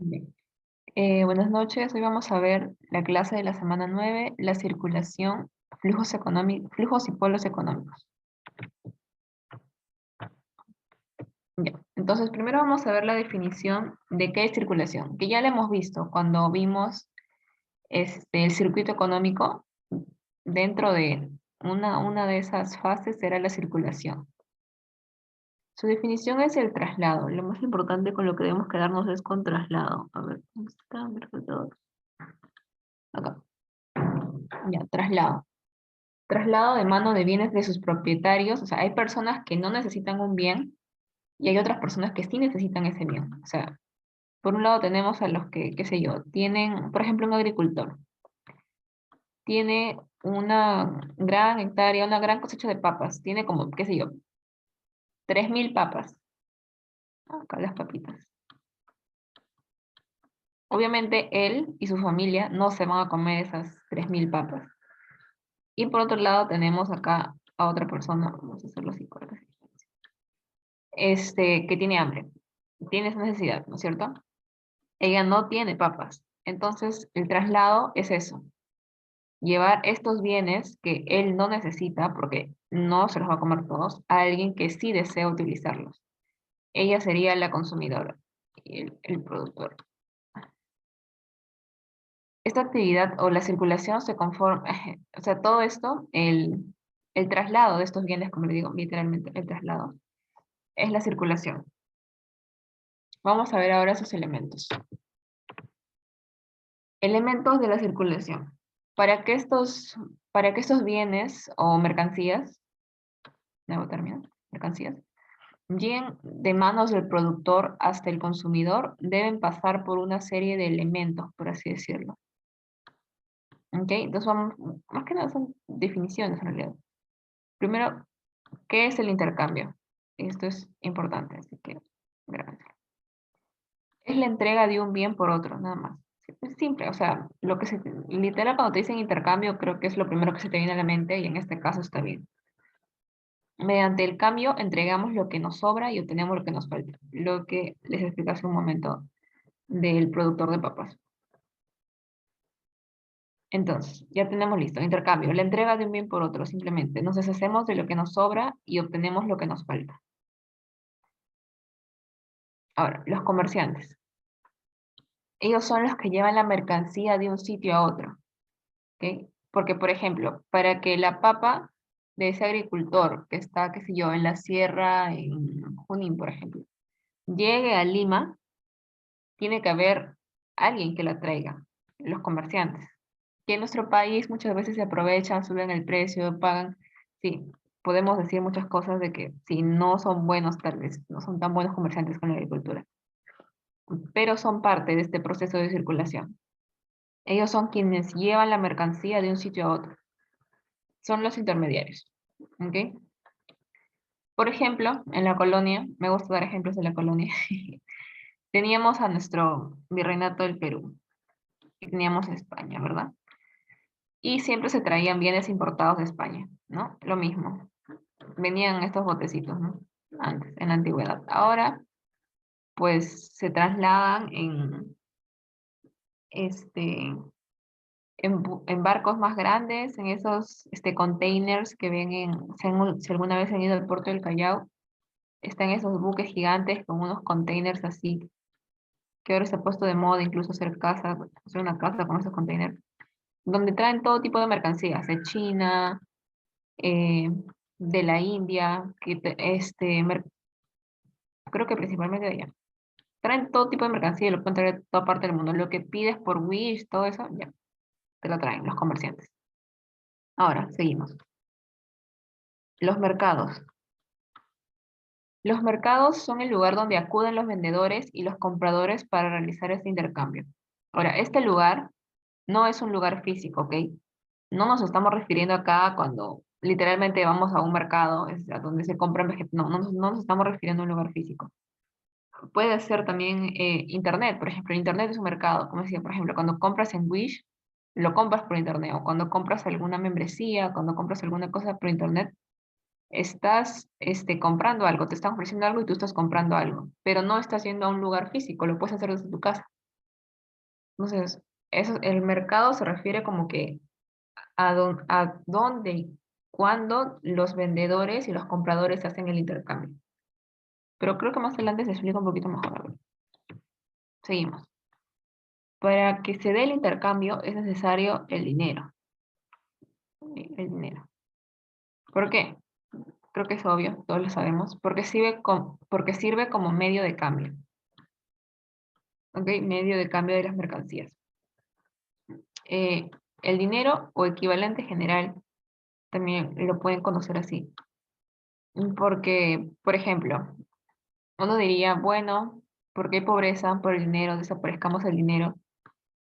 Bien. Buenas noches, hoy vamos a ver la clase de la semana 9, la circulación, flujos económicos, flujos y polos económicos. Ya. Entonces, primero vamos a ver la definición de qué es circulación, que ya la hemos visto cuando vimos el circuito económico. Dentro de una de esas fases era la circulación. Su definición es el traslado. Lo más importante con lo que debemos quedarnos es con traslado. A ver, ¿dónde está mi resultado? Acá. Ya, traslado. Traslado de mano de bienes de sus propietarios. O sea, hay personas que no necesitan un bien y hay otras personas que sí necesitan ese bien. O sea, por un lado tenemos a los que, qué sé yo, tienen, por ejemplo, un agricultor. Tiene una gran hectárea, una gran cosecha de papas. Tiene como, qué sé yo, 3.000 papas. Acá las papitas. Obviamente él y su familia no se van a comer esas 3.000 papas. Y por otro lado tenemos acá a otra persona, vamos a hacerlo así, que tiene hambre, tiene esa necesidad, ¿no es cierto? Ella no tiene papas. Entonces, el traslado es eso, llevar estos bienes que él no necesita, porque no se los va a comer todos, a alguien que sí desea utilizarlos. Ella sería la consumidora y el productor. Esta actividad o la circulación se conforma, o sea, todo esto, el traslado de estos bienes, como le digo, literalmente el traslado, es la circulación. Vamos a ver ahora esos elementos. Elementos de la circulación. Para que estos bienes o mercancías, debo terminar, mercancías, lleguen de manos del productor hasta el consumidor, deben pasar por una serie de elementos, por así decirlo. ¿Ok? Entonces vamos, más que nada son definiciones en realidad. Primero, ¿qué es el intercambio? Esto es importante, así que grábenlo. Es la entrega de un bien por otro, nada más. Es simple, o sea, literal cuando te dicen intercambio, creo que es lo primero que se te viene a la mente y en este caso está bien. Mediante el cambio entregamos lo que nos sobra y obtenemos lo que nos falta. Lo que les expliqué hace un momento del productor de papas. Entonces, ya tenemos listo, intercambio, la entrega de un bien por otro, simplemente. Nos deshacemos de lo que nos sobra y obtenemos lo que nos falta. Ahora, los comerciantes. Ellos son los que llevan la mercancía de un sitio a otro. ¿Ok? Porque, por ejemplo, para que la papa de ese agricultor que está, qué sé yo, en la sierra, en Junín, por ejemplo, llegue a Lima, tiene que haber alguien que la traiga, los comerciantes. Que en nuestro país muchas veces se aprovechan, suben el precio, pagan. Sí, podemos decir muchas cosas de que si no son buenos, tal vez no son tan buenos comerciantes con la agricultura, pero son parte de este proceso de circulación. Ellos son quienes llevan la mercancía de un sitio a otro. Son los intermediarios. ¿Ok? Por ejemplo, en la colonia, me gusta dar ejemplos de la colonia, teníamos a nuestro virreinato del Perú y teníamos a España, ¿verdad? Y siempre se traían bienes importados de España, ¿no? Lo mismo. Venían estos botecitos, ¿no? Antes, en la antigüedad. Ahora, pues se trasladan este, en barcos más grandes, en esos containers que ven si alguna vez han ido al puerto del Callao, están esos buques gigantes con unos containers así, que ahora se ha puesto de moda incluso hacer casa, hacer una casa con esos containers, donde traen todo tipo de mercancías, de China, eh, de la India, creo que principalmente de allá. Traen todo tipo de mercancía y lo pueden traer de toda parte del mundo. Lo que pides por Wish, todo eso, ya, te lo traen los comerciantes. Ahora, seguimos. Los mercados. Los mercados son el lugar donde acuden los vendedores y los compradores para realizar este intercambio. Ahora, este lugar no es un lugar físico, ¿ok? No nos estamos refiriendo acá cuando literalmente vamos a un mercado, a donde se compran vegetales. No, no nos estamos refiriendo a un lugar físico. Puede ser también internet, por ejemplo, internet es un mercado, como decía, por ejemplo, cuando compras en Wish, lo compras por internet, o cuando compras alguna membresía, cuando compras alguna cosa por internet, estás comprando algo, te están ofreciendo algo y tú estás comprando algo, pero no estás yendo a un lugar físico, lo puedes hacer desde tu casa. Entonces, eso, el mercado se refiere como que a dónde y cuándo los vendedores y los compradores hacen el intercambio. Pero creo que más adelante se explica un poquito mejor. A ver, seguimos. Para que se dé el intercambio es necesario el dinero. El dinero. ¿Por qué? Creo que es obvio, todos lo sabemos. Porque sirve como medio de cambio. ¿Ok? Medio de cambio de las mercancías. Eh, el dinero o equivalente general también lo pueden conocer así. Porque, por ejemplo, uno diría, bueno, ¿por qué hay pobreza por el dinero? Desaparezcamos el dinero.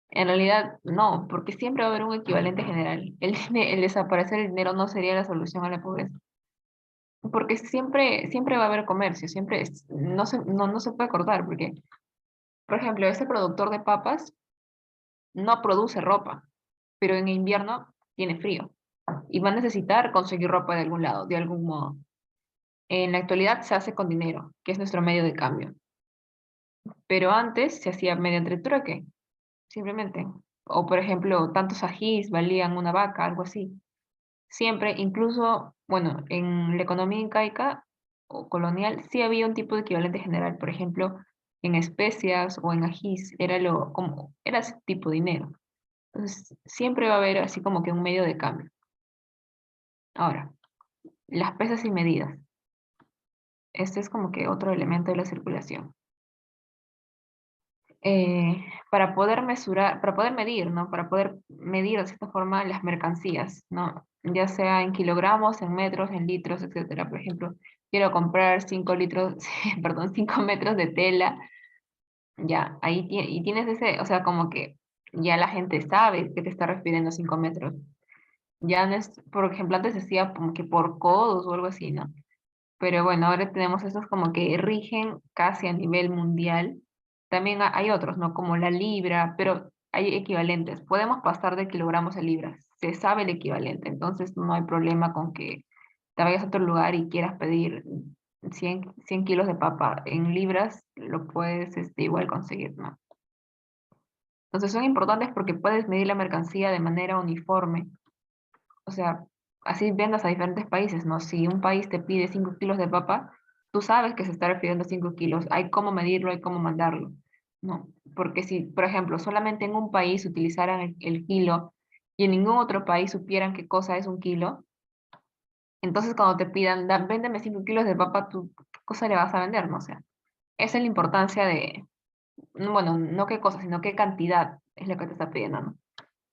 En realidad, no, porque siempre va a haber un equivalente general. El desaparecer el dinero no sería la solución a la pobreza. Porque siempre va a haber comercio, no se puede cortar, porque, por ejemplo, ese productor de papas no produce ropa, pero en invierno tiene frío y va a necesitar conseguir ropa de algún lado, de algún modo. En la actualidad se hace con dinero, que es nuestro medio de cambio, pero antes se hacía mediante trueque, simplemente. O, por ejemplo, tantos ajís valían una vaca, algo así. Siempre, incluso, bueno, en la economía incaica o colonial, sí había un tipo de equivalente general. Por ejemplo, en especias o en ajís, era ese tipo de dinero. Entonces, siempre va a haber así como que un medio de cambio. Ahora, las pesas y medidas. Este es como que otro elemento de la circulación. Para poder mesurar, para poder medir, ¿no? Para poder medir de cierta forma las mercancías, ¿no? Ya sea en kilogramos, en metros, en litros, etcétera. Por ejemplo, quiero comprar 5 litros, perdón, 5 metros de tela, ya, y tienes ese, o sea, como que ya la gente sabe que te está refiriendo a 5 metros. Ya no es, por ejemplo, antes decía como que por codos o algo así, ¿no? Pero bueno, ahora tenemos esos como que rigen casi a nivel mundial. También hay otros, ¿no? Como la libra, pero hay equivalentes. Podemos pasar de kilogramos a libras. Se sabe el equivalente, entonces no hay problema con que te vayas a otro lugar y quieras pedir 100 kilos de papa en libras, lo puedes igual conseguir, ¿no? Entonces son importantes porque puedes medir la mercancía de manera uniforme. O sea, así vendas a diferentes países, ¿no? Si un país te pide 5 kilos de papa, tú sabes que se está refiriendo a 5 kilos. Hay cómo medirlo, hay cómo mandarlo, ¿no? Porque si, por ejemplo, solamente en un país utilizaran el kilo y en ningún otro país supieran qué cosa es un kilo, entonces cuando te pidan, véndeme 5 kilos de papa, ¿tú qué cosa le vas a vender, no? O sea, esa es la importancia de, bueno, no qué cosa, sino qué cantidad es lo que te está pidiendo, ¿no?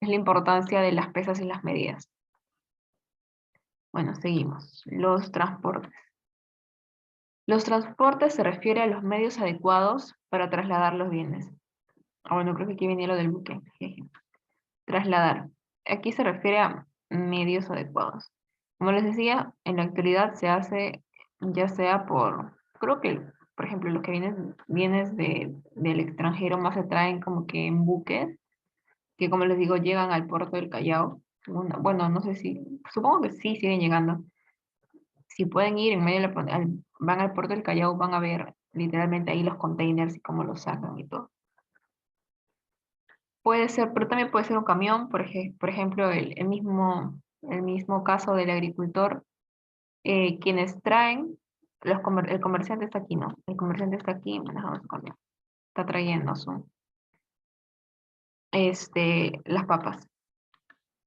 Es la importancia de las pesas y las medidas. Bueno, seguimos. Los transportes. Los transportes se refiere a los medios adecuados para trasladar los bienes. Ah, bueno, creo que aquí viene lo del buque. Jeje. Trasladar. Aquí se refiere a medios adecuados. Como les decía, en la actualidad se hace ya sea creo que, por ejemplo, los que vienes del extranjero más se traen como que en buques, que como les digo, llegan al puerto del Callao. Bueno, no sé si, supongo que sí siguen llegando. Si pueden ir en medio de van al puerto del Callao, van a ver literalmente ahí los containers y cómo los sacan y todo. Puede ser, pero también puede ser un camión, por ejemplo, el mismo caso del agricultor, quienes traen, el comerciante está aquí, ¿no? El comerciante está aquí manejando su camión, está trayendo las papas,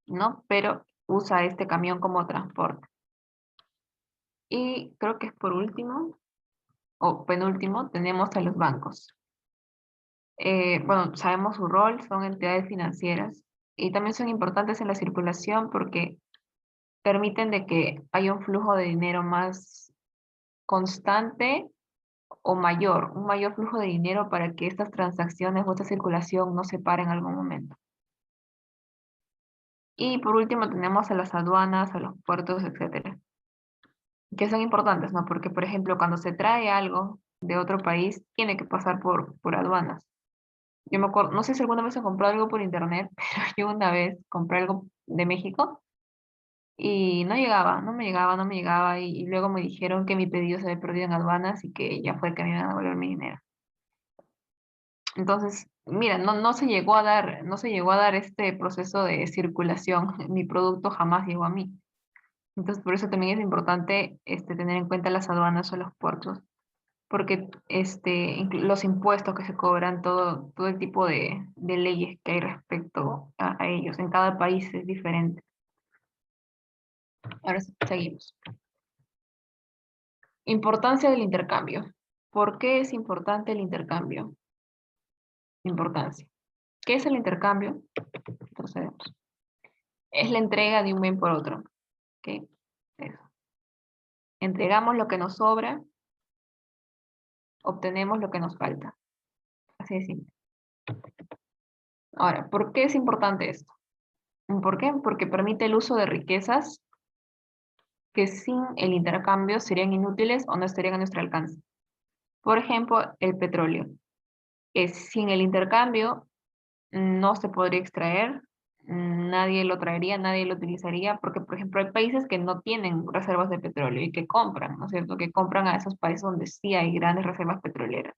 ¿no? Pero usa este camión como transporte. Y creo que es por último, o penúltimo, tenemos a los bancos. Bueno, sabemos su rol, son entidades financieras y también son importantes en la circulación porque permiten de que haya un flujo de dinero más constante o mayor, un mayor flujo de dinero para que estas transacciones o esta circulación no se pare en algún momento. Y por último tenemos a las aduanas, a los puertos, etcétera, que son importantes, ¿no? Porque, por ejemplo, cuando se trae algo de otro país, tiene que pasar por aduanas. Yo me acuerdo, no sé si alguna vez he comprado algo por internet, pero yo una vez compré algo de México y no llegaba, no me llegaba y luego me dijeron que mi pedido se había perdido en aduanas y que ya fue que me iban a devolver mi dinero. Entonces, mira, no se llegó a dar, no se llegó a dar este proceso de circulación. Mi producto jamás llegó a mí. Entonces, por eso también es importante tener en cuenta las aduanas o los puertos, porque los impuestos que se cobran, todo el tipo de leyes que hay respecto a ellos, en cada país es diferente. Ahora seguimos. Importancia del intercambio. ¿Por qué es importante el intercambio? Importancia. ¿Qué es el intercambio? Procedemos. Es la entrega de un bien por otro. ¿Ok? Eso. Entregamos lo que nos sobra, obtenemos lo que nos falta. Así de simple. Ahora, ¿por qué es importante esto? ¿Por qué? Porque permite el uso de riquezas que sin el intercambio serían inútiles o no estarían a nuestro alcance. Por ejemplo, el petróleo. Sin el intercambio no se podría extraer, nadie lo traería, nadie lo utilizaría, porque, por ejemplo, hay países que no tienen reservas de petróleo y que compran, ¿no es cierto? Que compran a esos países donde sí hay grandes reservas petroleras.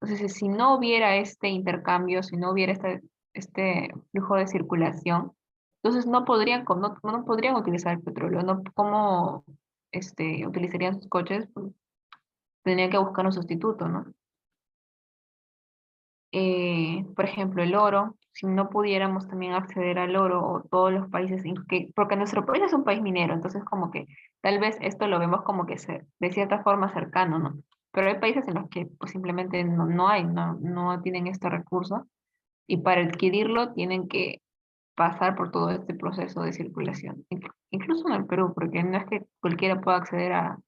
Entonces, si no hubiera este intercambio, si no hubiera este flujo de circulación, entonces no podrían utilizar el petróleo, ¿no? ¿Cómo utilizarían sus coches? Pues, tendrían que buscar un sustituto, ¿no? Por ejemplo, el oro, si no pudiéramos también acceder al oro o todos los países, porque nuestro país es un país minero, entonces como que tal vez esto lo vemos como que de cierta forma cercano, ¿no? Pero hay países en los que pues, simplemente no tienen este recurso y para adquirirlo tienen que pasar por todo este proceso de circulación. Incluso en el Perú, porque no es que cualquiera pueda acceder a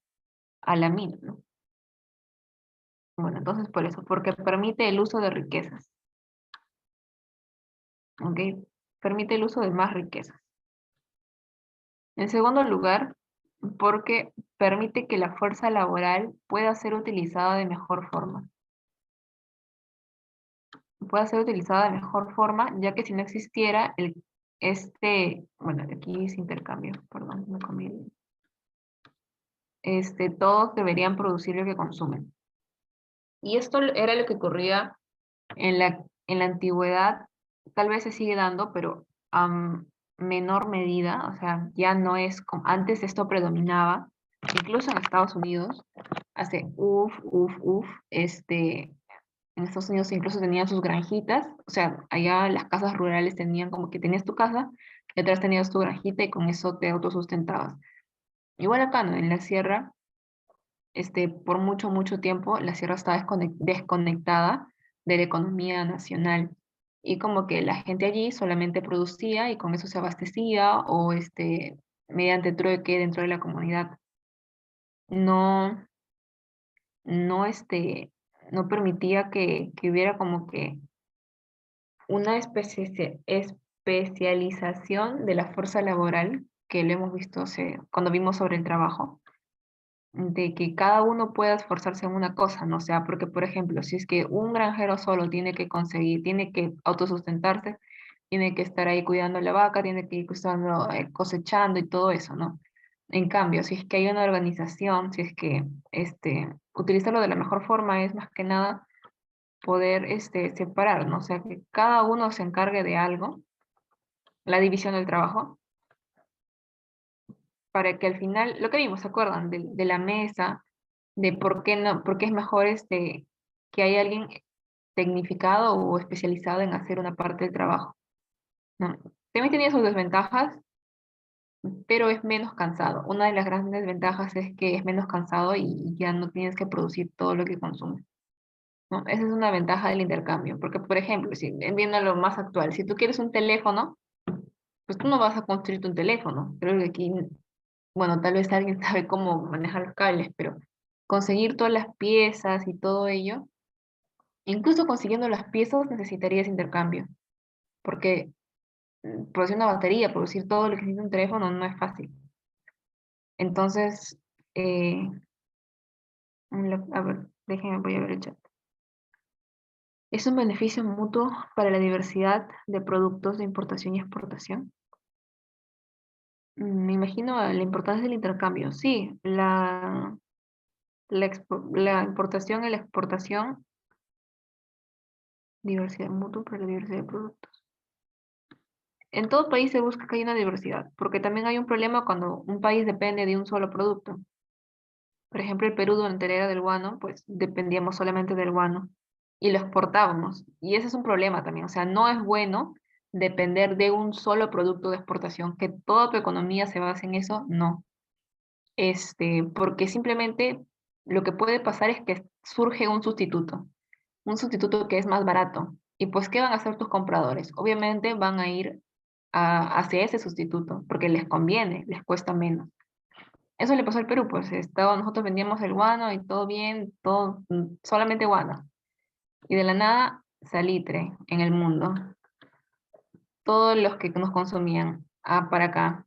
la mina, ¿no? Bueno, entonces por eso, porque permite el uso de riquezas, ¿ok? Permite el uso de más riquezas. En segundo lugar, porque permite que la fuerza laboral pueda ser utilizada de mejor forma. Pueda ser utilizada de mejor forma, ya que si no existiera bueno, aquí es intercambio, perdón, me comí todos deberían producir lo que consumen. Y esto era lo que ocurría en la antigüedad, tal vez se sigue dando, pero a menor medida, o sea, ya no es como antes esto predominaba, incluso en Estados Unidos, hace en Estados Unidos incluso tenían sus granjitas, o sea, allá las casas rurales tenían como que tenías tu casa, detrás tenías tu granjita y con eso te autosustentabas. Igual acá, ¿no? En la sierra por mucho tiempo la sierra estaba desconectada de la economía nacional y como que la gente allí solamente producía y con eso se abastecía o mediante trueque dentro de la comunidad. No, no, no permitía que hubiera como que una especialización de la fuerza laboral que lo hemos visto cuando vimos sobre el trabajo de que cada uno pueda esforzarse en una cosa, ¿no? O sea, porque, por ejemplo, si es que un granjero solo tiene que autosustentarse, tiene que estar ahí cuidando la vaca, tiene que ir cosechando y todo eso, ¿no? En cambio, si es que hay una organización, si es que utilizarlo de la mejor forma es más que nada poder separar, ¿no? O sea, que cada uno se encargue de algo, la división del trabajo, para que al final, lo que vimos, ¿se acuerdan? De la mesa, de por qué no, por qué es mejor que haya alguien tecnificado o especializado en hacer una parte del trabajo, ¿no? También tenía sus desventajas, pero es menos cansado. Una de las grandes ventajas es que es menos cansado y ya no tienes que producir todo lo que consumes, ¿no? Esa es una ventaja del intercambio, porque por ejemplo, si viendo lo más actual, si tú quieres un teléfono, pues tú no vas a construirte un teléfono. Creo que aquí, bueno, tal vez alguien sabe cómo manejar los cables, pero conseguir todas las piezas y todo ello, incluso consiguiendo las piezas necesitarías intercambio, porque producir una batería, producir todo lo que necesita un teléfono no es fácil. Entonces, eh, a ver, déjenme, voy a ver el chat. ¿Es un beneficio mutuo para la diversidad de productos de importación y exportación? Me imagino la importancia del intercambio. Sí, la importación y la exportación Diversidad mutua para la diversidad de productos. En todo país se busca que haya una diversidad, porque también hay un problema cuando un país depende de un solo producto. Por ejemplo, el Perú durante la era del guano, pues dependíamos solamente del guano y lo exportábamos. Y ese es un problema también. O sea, no es bueno depender de un solo producto de exportación, que toda tu economía se base en eso, no. Porque simplemente lo que puede pasar es que surge un sustituto que es más barato. Y pues, ¿qué van a hacer tus compradores? Obviamente van a ir hacia ese sustituto, porque les conviene, les cuesta menos. Eso le pasó al Perú, pues nosotros vendíamos el guano y todo bien, todo, solamente guano. Y de la nada, salitre en el mundo. Todos los que nos consumían, para acá,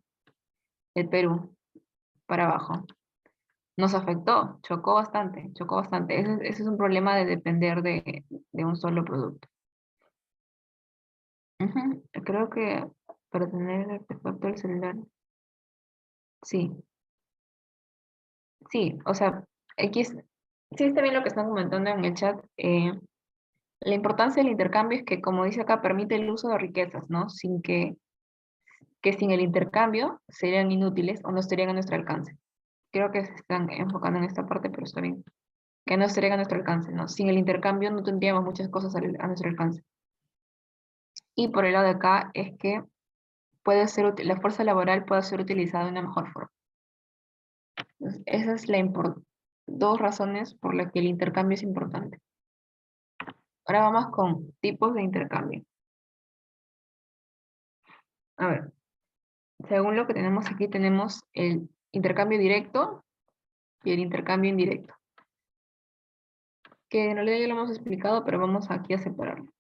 el Perú, para abajo. Nos afectó, chocó bastante, chocó bastante. Ese es un problema de depender de un solo producto. Ujú. Creo que para tener el artefacto del celular, sí, sí, o sea, X, sí está bien lo que están comentando en el chat. La importancia del intercambio es que, como dice acá, permite el uso de riquezas, ¿no? Que sin el intercambio serían inútiles o no estarían a nuestro alcance. Creo que se están enfocando en esta parte, pero está bien. Que no estarían a nuestro alcance, ¿no? Sin el intercambio no tendríamos muchas cosas a nuestro alcance. Y por el lado de acá es que la fuerza laboral puede ser utilizada de una mejor forma. Entonces, esa es dos razones por las que el intercambio es importante. Ahora vamos con tipos de intercambio. A ver, según lo que tenemos aquí, tenemos el intercambio directo y el intercambio indirecto, que en realidad ya lo hemos explicado, pero vamos aquí a separarlo.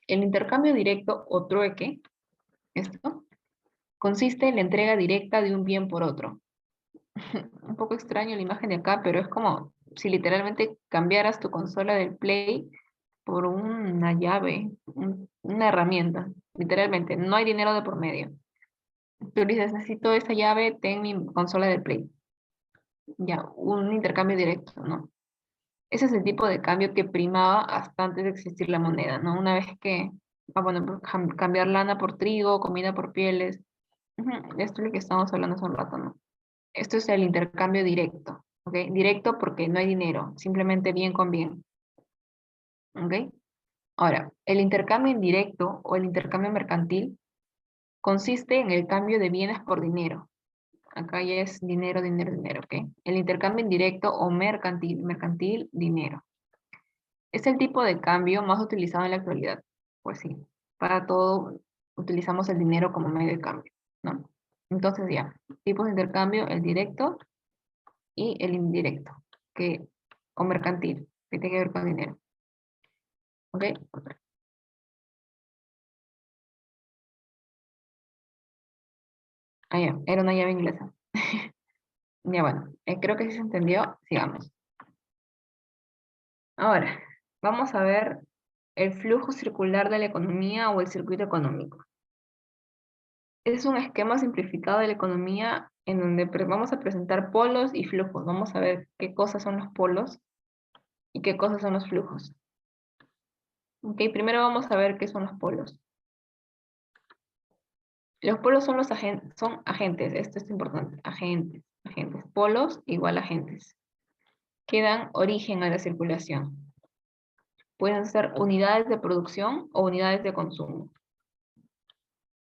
El intercambio directo o trueque, esto, consiste en la entrega directa de un bien por otro. Un poco extraño la imagen de acá, pero es como si literalmente cambiaras tu consola del Play por una llave, una herramienta, literalmente, no hay dinero de por medio. Tú dices, necesito esa llave, ten mi consola del Play. Ya, un intercambio directo, ¿no? Ese es el tipo de cambio que primaba hasta antes de existir la moneda, ¿no? Una vez que, bueno, pues, cambiar lana por trigo, comida por pieles. Ujú. Esto es lo que estamos hablando hace un rato, ¿no? Esto es el intercambio directo, ¿ok? Directo porque no hay dinero, simplemente bien con bien, ¿ok? Ahora, el intercambio indirecto o el intercambio mercantil consiste en el cambio de bienes por dinero. Acá ya es dinero, dinero, dinero, ¿ok? El intercambio indirecto o mercantil, mercantil, dinero. Es el tipo de cambio más utilizado en la actualidad. Pues sí, para todo utilizamos el dinero como medio de cambio, ¿no? Entonces ya, tipos de intercambio, el directo y el indirecto, o mercantil, que tiene que ver con dinero. ¿Ok? Ah, ya, era una llave inglesa. Ya bueno, creo que sí se entendió. Sigamos. Ahora, vamos a ver el flujo circular de la economía o el circuito económico. Es un esquema simplificado de la economía en donde vamos a presentar polos y flujos. Vamos a ver qué cosas son los polos y qué cosas son los flujos. Ok, primero vamos a ver qué son los polos. Los polos son son agentes, esto es importante, agentes, agentes. Polos igual agentes, que dan origen a la circulación. Pueden ser unidades de producción o unidades de consumo.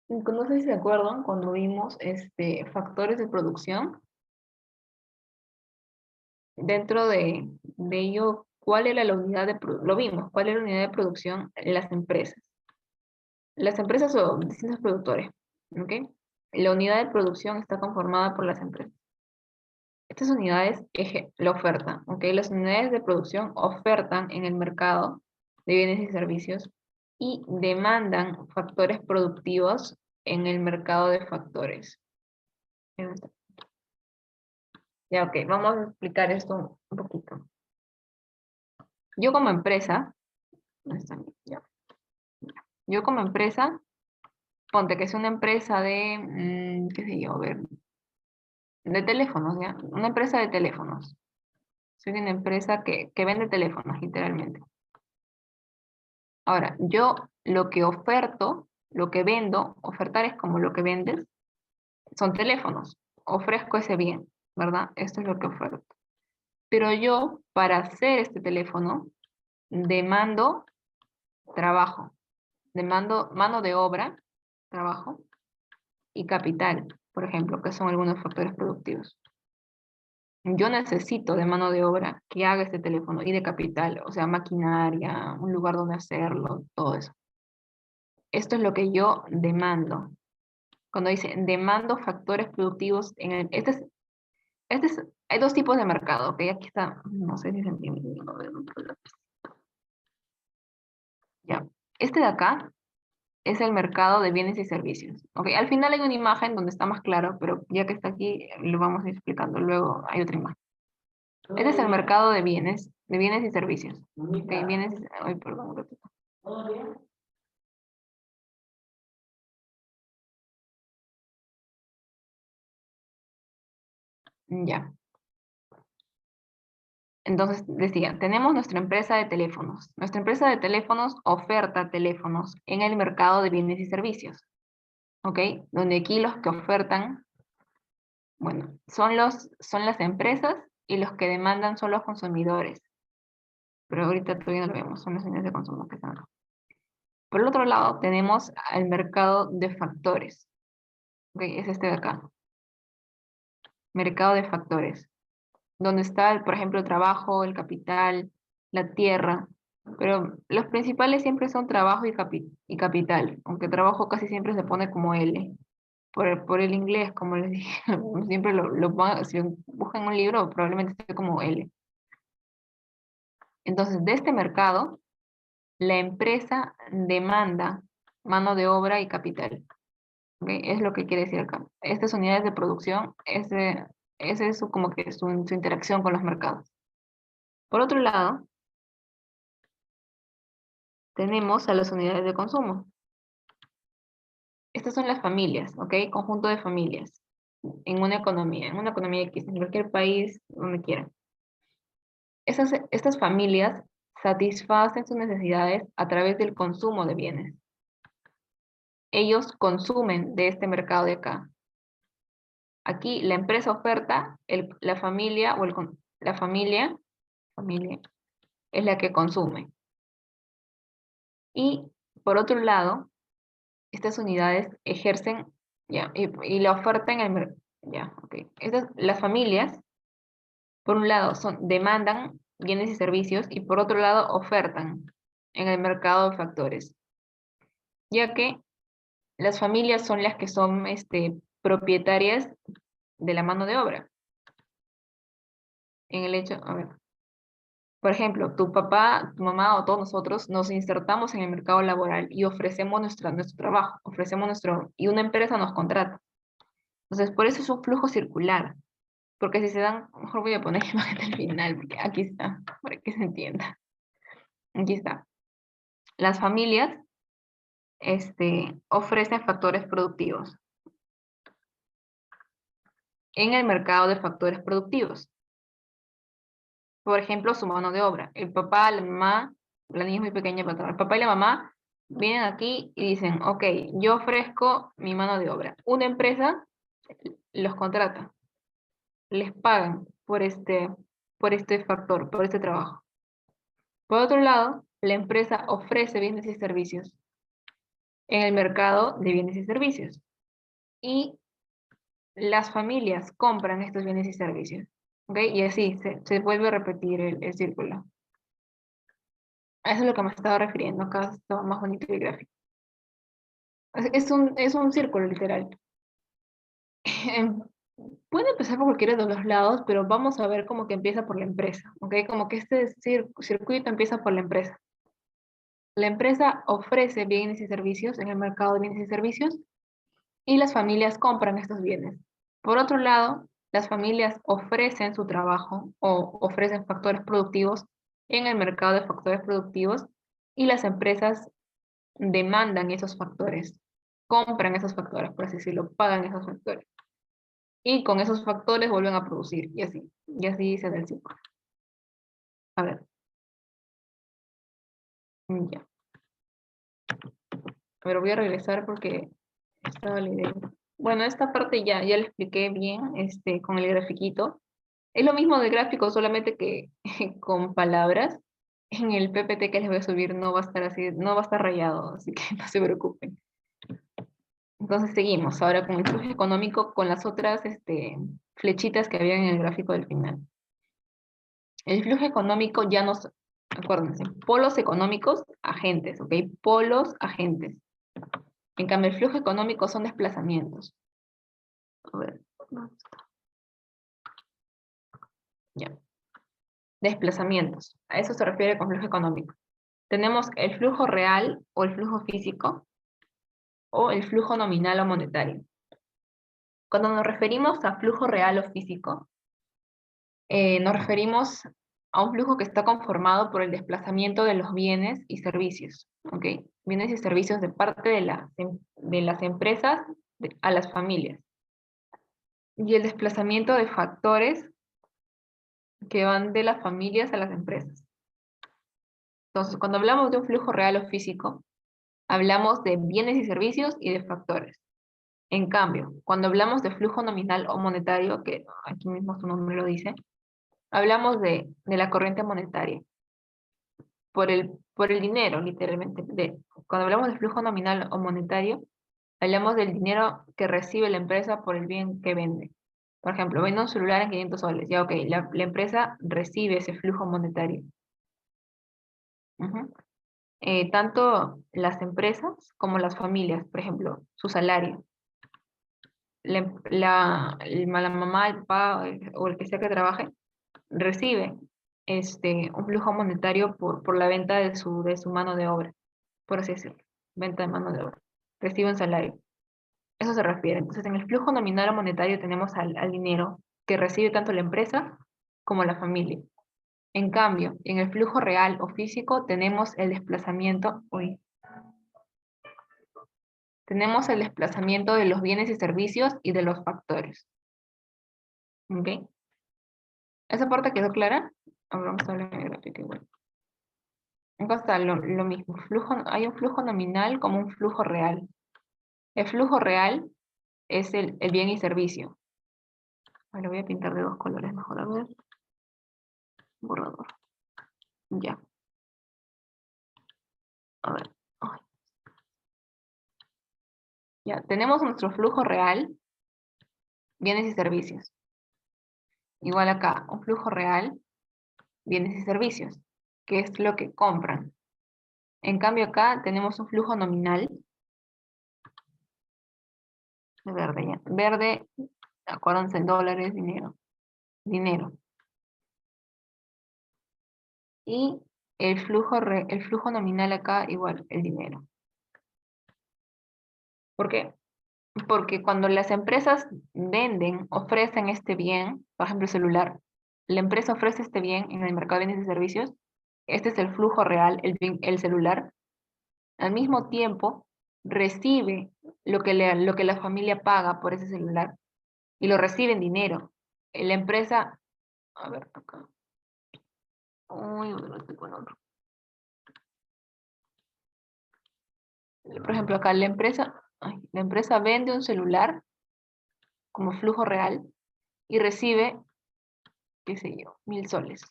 No sé si se acuerdan cuando vimos factores de producción, dentro de ello, ¿cuál era la unidad lo vimos, cuál era la unidad de producción en las empresas? Las empresas son distintos productores, ¿ok? La unidad de producción está conformada por las empresas. Estas unidades, la oferta, ¿ok? Las unidades de producción ofertan en el mercado de bienes y servicios y demandan factores productivos en el mercado de factores. Ya, ok, vamos a explicar esto un poquito. Yo como empresa, ¿dónde está ya. Yo como empresa, ponte que es una empresa de, qué sé yo, a ver, de teléfonos, ¿ya? Una empresa de teléfonos. Soy una empresa que vende teléfonos, literalmente. Ahora, yo lo que oferto, lo que vendo, ofertar es como lo que vendes, son teléfonos. Ofrezco ese bien, ¿verdad? Esto es lo que oferto. Pero yo, para hacer este teléfono, demando trabajo, demando mano de obra, trabajo, y capital, por ejemplo, que son algunos factores productivos. Yo necesito de mano de obra que haga este teléfono y de capital, o sea, maquinaria, un lugar donde hacerlo, todo eso. Esto es lo que yo demando. Cuando dice demando factores productivos, hay dos tipos de mercado, ¿ok? Aquí está, no sé si se entiende. Ya. Este de acá es el mercado de bienes y servicios. ¿Ok? Al final hay una imagen donde está más claro, pero ya que está aquí, lo vamos a ir explicando. Luego hay otra imagen. Este es el mercado de bienes y servicios. ¿Ok? Ay, perdón, un ratito. Ya. Entonces decía, tenemos nuestra empresa de teléfonos. Nuestra empresa de teléfonos oferta teléfonos en el mercado de bienes y servicios. ¿Ok? Donde aquí los que ofertan, bueno, son las empresas y los que demandan son los consumidores. Pero ahorita todavía no lo vemos, son las unidades de consumo que están acá. Por el otro lado, tenemos el mercado de factores. ¿Ok? Es este de acá. Mercado de factores. Donde está, por ejemplo, el trabajo, el capital, la tierra. Pero los principales siempre son trabajo y capital. Aunque trabajo casi siempre se pone como L. Por el inglés, como les dije, siempre si buscan un libro, probablemente esté como L. Entonces, de este mercado, la empresa demanda mano de obra y capital. ¿Ok? Es lo que quiere decir acá. Estas unidades de producción, ese es como que su interacción con los mercados. Por otro lado, tenemos a las unidades de consumo. Estas son las familias, ¿ok? Conjunto de familias en una economía X, en cualquier país, donde quieran. Estas familias satisfacen sus necesidades a través del consumo de bienes. Ellos consumen de este mercado de acá. Aquí la empresa oferta, la familia la familia es la que consume. Y por otro lado, estas unidades ejercen, ya, y la oferta en el mercado, ya, ok. Las familias, por un lado, demandan bienes y servicios y por otro lado ofertan en el mercado de factores, ya que las familias son las que son propietarias de la mano de obra. En el hecho, a ver, por ejemplo, tu papá, tu mamá o todos nosotros nos insertamos en el mercado laboral y ofrecemos nuestro trabajo, y una empresa nos contrata. Entonces, por eso es un flujo circular. Porque si se dan, mejor voy a poner imagen al final, porque aquí está, para que se entienda. Aquí está. Las familias ofrecen factores productivos en el mercado de factores productivos. Por ejemplo, su mano de obra. El papá, la mamá, la niña es muy pequeña, pero el papá y la mamá vienen aquí y dicen, ok, yo ofrezco mi mano de obra. Una empresa los contrata, les pagan por este factor, por este trabajo. Por otro lado, la empresa ofrece bienes y servicios en el mercado de bienes y servicios. Y las familias compran estos bienes y servicios. ¿Ok? Y así se vuelve a repetir el círculo. A eso es lo que me estaba refiriendo. Acá está más bonito el gráfico. Es un círculo literal. Puede empezar por cualquiera de los lados, pero vamos a ver como que empieza por la empresa. ¿Ok? Como que este circuito empieza por la empresa. La empresa ofrece bienes y servicios en el mercado de bienes y servicios y las familias compran estos bienes. Por otro lado, las familias ofrecen su trabajo o ofrecen factores productivos en el mercado de factores productivos y las empresas demandan esos factores, compran esos factores, por así decirlo, pagan esos factores. Y con esos factores vuelven a producir y así se da el ciclo. A ver, ya. Pero voy a regresar porque estaba la idea. Bueno, esta parte ya la expliqué bien, con el grafiquito. Es lo mismo del gráfico, solamente que con palabras. En el PPT que les voy a subir no va a estar así, no va a estar rayado, así que no se preocupen. Entonces seguimos ahora con el flujo económico, con las otras flechitas que había en el gráfico del final. El flujo económico ya nos, acuérdense, polos económicos, agentes, ¿ok? Polos, agentes. En cambio, el flujo económico son desplazamientos. A ver, ya. Desplazamientos. A eso se refiere con flujo económico. Tenemos el flujo real o el flujo físico o el flujo nominal o monetario. Cuando nos referimos a flujo real o físico, nos referimos a un flujo que está conformado por el desplazamiento de los bienes y servicios, ¿ok? Bienes y servicios de parte de las empresas a las familias. Y el desplazamiento de factores que van de las familias a las empresas. Entonces, cuando hablamos de un flujo real o físico, hablamos de bienes y servicios y de factores. En cambio, cuando hablamos de flujo nominal o monetario, que aquí mismo su nombre lo dice, hablamos de la corriente monetaria, por el dinero, literalmente. Cuando hablamos de flujo nominal o monetario, hablamos del dinero que recibe la empresa por el bien que vende. Por ejemplo, vende un celular en 500 soles. Ya, ok, la empresa recibe ese flujo monetario. Ujú. Tanto las empresas como las familias, por ejemplo, su salario. La mamá, el papá o el que sea que trabaje, recibe un flujo monetario por la venta de su mano de obra, por así decirlo, venta de mano de obra. Recibe un salario. Eso se refiere. Entonces, en el flujo nominal o monetario tenemos al dinero que recibe tanto la empresa como la familia. En cambio, en el flujo real o físico tenemos el desplazamiento de los bienes y servicios y de los factores. ¿Ok? ¿Esa parte quedó clara? Ahora vamos a hablar en el gráfico igual. Acá está lo mismo. Hay un flujo nominal como un flujo real. El flujo real es el bien y servicio. Lo voy a pintar de dos colores mejor. A ver. Borrador. Ya. A ver. Ay. Ya. Tenemos nuestro flujo real, bienes y servicios. Igual acá, un flujo real, bienes y servicios, que es lo que compran. En cambio acá tenemos un flujo nominal, de verde ya. Verde, acuérdense, dólares, dinero. Dinero. Y el flujo nominal acá igual, el dinero. ¿Por qué? Porque cuando las empresas venden, ofrecen este bien, por ejemplo el celular, la empresa ofrece este bien en el mercado de bienes y servicios, este es el flujo real, el celular, al mismo tiempo recibe lo que la familia paga por ese celular y lo recibe en dinero. La empresa, a ver, acá. Uy, no estoy con otro. Por ejemplo, acá la empresa vende un celular como flujo real y recibe, qué sé yo, 1000 soles.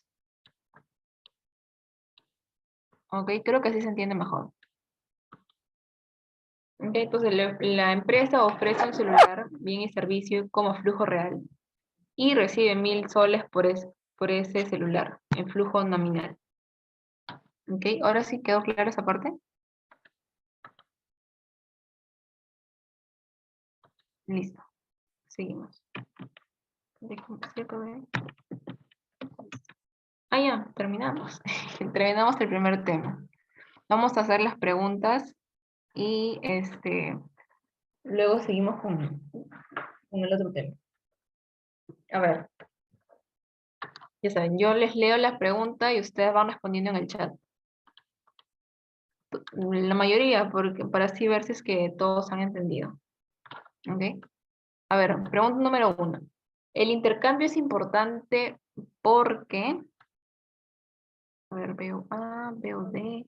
Ok, creo que así se entiende mejor. Ok, entonces la empresa ofrece un celular, bien y servicio como flujo real y recibe 1000 soles por ese celular en flujo nominal. Ok, ahora sí quedó clara esa parte. Listo, seguimos. Ya, terminamos. Terminamos el primer tema. Vamos a hacer las preguntas y luego seguimos con el otro tema. A ver, ya saben, yo les leo la pregunta y ustedes van respondiendo en el chat. La mayoría, para así ver si es que todos han entendido. ¿Ok? A ver, pregunta número 1. El intercambio es importante porque... A ver, veo A, veo D.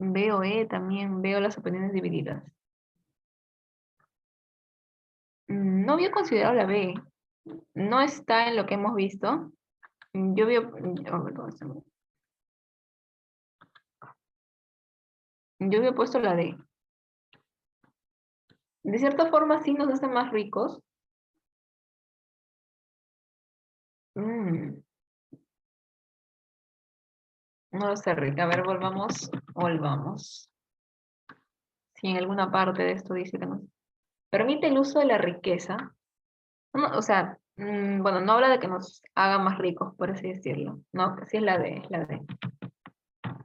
Veo E también, veo las opiniones divididas. No había considerado la B. No está en lo que hemos visto. Yo veo... oh, perdón, yo había puesto la D. De cierta forma sí nos hace más ricos. Mm, no lo sé, Rick. A ver, volvamos. Si en alguna parte de esto dice que nos permite el uso de la riqueza. No, o sea, bueno, no habla de que nos haga más ricos, por así decirlo. No, sí es la D, es la D.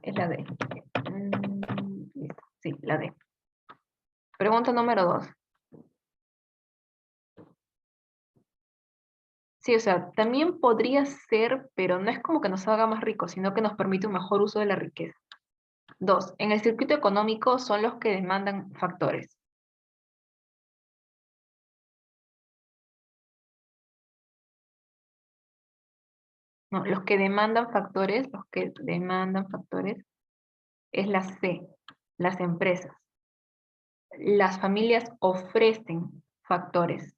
Es la D. Listo, sí, la D. Pregunta número 2. Sí, o sea, también podría ser, pero no es como que nos haga más ricos, sino que nos permite un mejor uso de la riqueza. 2. En el circuito económico son los que demandan factores. No, los que demandan factores es la C, las empresas. Las familias ofrecen factores,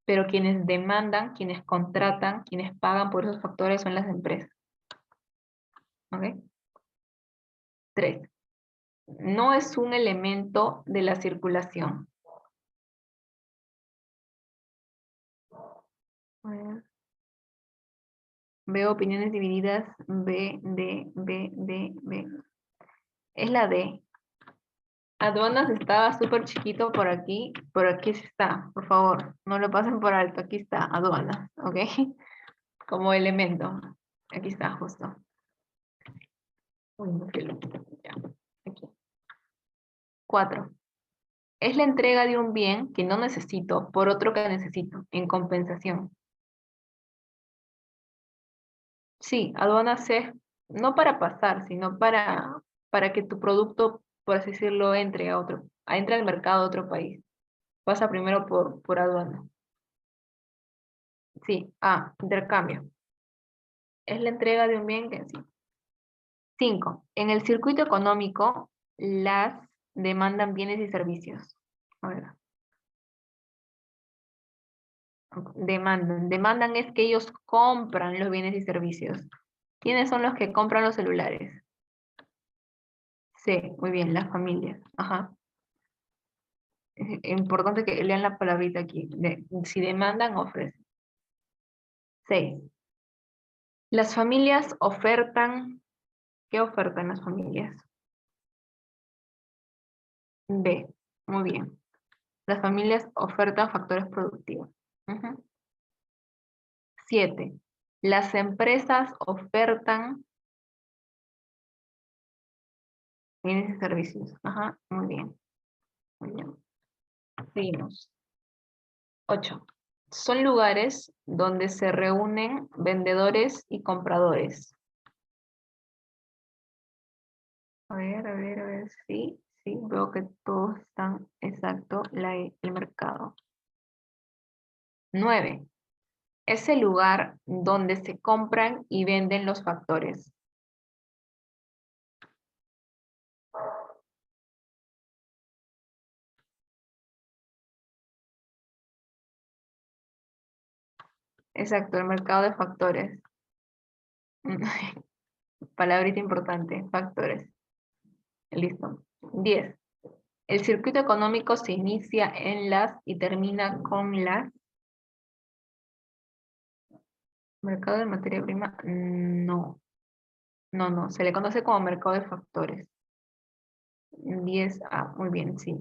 pero quienes demandan, quienes contratan, quienes pagan por esos factores son las empresas. ¿Ok? 3. No es un elemento de la circulación. A ver. Veo opiniones divididas. B, D, B, D, B. Es la D. Aduanas estaba súper chiquito por aquí sí está, por favor, no lo pasen por alto, aquí está, aduanas, ¿ok? Como elemento, aquí está justo. Uy, no fui ya, aquí. 4. Es la entrega de un bien que no necesito por otro que necesito, en compensación. Sí, aduanas es no para pasar, sino para que tu producto, por así decirlo, entre al mercado de otro país. Pasa primero por aduana. Sí, intercambio. Es la entrega de un bien que sí. 5. En el circuito económico, las demandan bienes y servicios. A ver, demandan es que ellos compran los bienes y servicios. ¿Quiénes son los que compran los celulares? Sí, muy bien, las familias. Ajá. Es importante que lean la palabrita aquí. Si demandan, ofrecen. 6. Las familias ofertan. ¿Qué ofertan las familias? B. Muy bien. Las familias ofertan factores productivos. Ujú. 7. Las empresas ofertan bienes y servicios. Ajá, muy bien. Muy bien. Seguimos. 8. Son lugares donde se reúnen vendedores y compradores. A ver. Sí, sí, veo que todos están exacto, el mercado. 9. Es el lugar donde se compran y venden los factores. Exacto, el mercado de factores. Palabrita importante, factores. Listo. 10. El circuito económico se inicia en las y termina con las. Mercado de materia prima, no. No. Se le conoce como mercado de factores. 10. Muy bien, sí.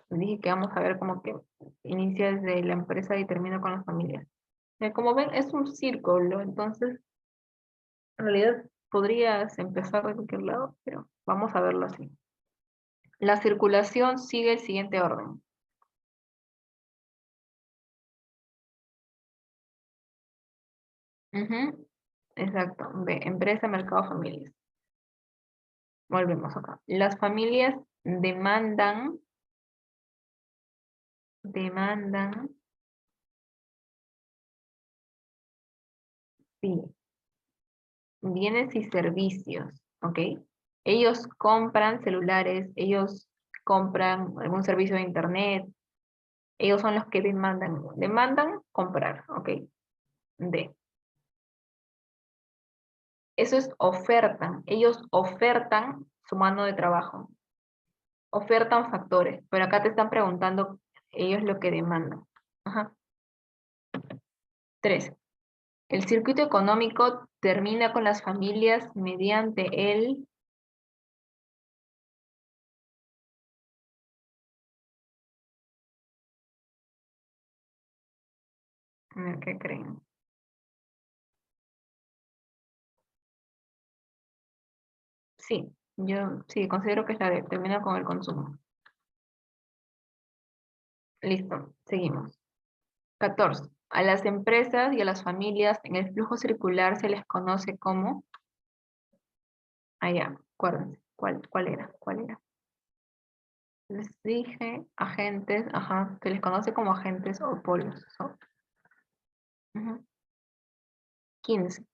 Dije que vamos a ver como que inicia desde la empresa y termina con las familias. Como ven, es un círculo, entonces en realidad podrías empezar de cualquier lado, pero vamos a verlo así. La circulación sigue el siguiente orden. Ujú, exacto. B, empresa, mercado, familias. Volvemos acá. Las familias demandan, sí, bienes y servicios, ¿ok? Ellos compran celulares, ellos compran algún servicio de internet, ellos son los que demandan comprar, ¿ok? D. Eso es ofertan, ellos ofertan su mano de trabajo, ofertan factores, pero acá te están preguntando ellos lo que demandan. Ajá. 3. El circuito económico termina con las familias mediante el... A ver, ¿qué creen? Sí, yo sí, considero que es la de termina con el consumo. Listo, seguimos. 14. A las empresas y a las familias en el flujo circular se les conoce como... Allá, acuérdense. ¿Cuál era? ¿Cuál era? Les dije agentes, ajá, se les conoce como agentes o polos. Ujú. 15.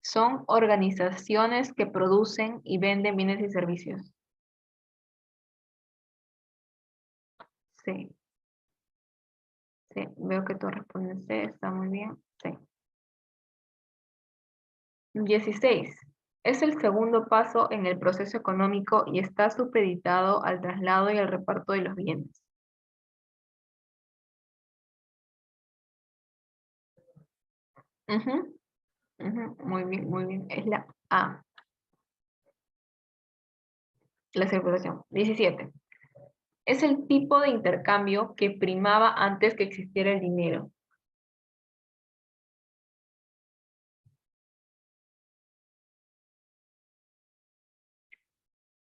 Son organizaciones que producen y venden bienes y servicios. Sí, sí, veo que tú respondes C, está muy bien. Sí. 16. Es el segundo paso en el proceso económico y está supeditado al traslado y al reparto de los bienes. Ujú, ujú, muy bien, muy bien. Es la A, la circulación. 17. Es el tipo de intercambio que primaba antes que existiera el dinero.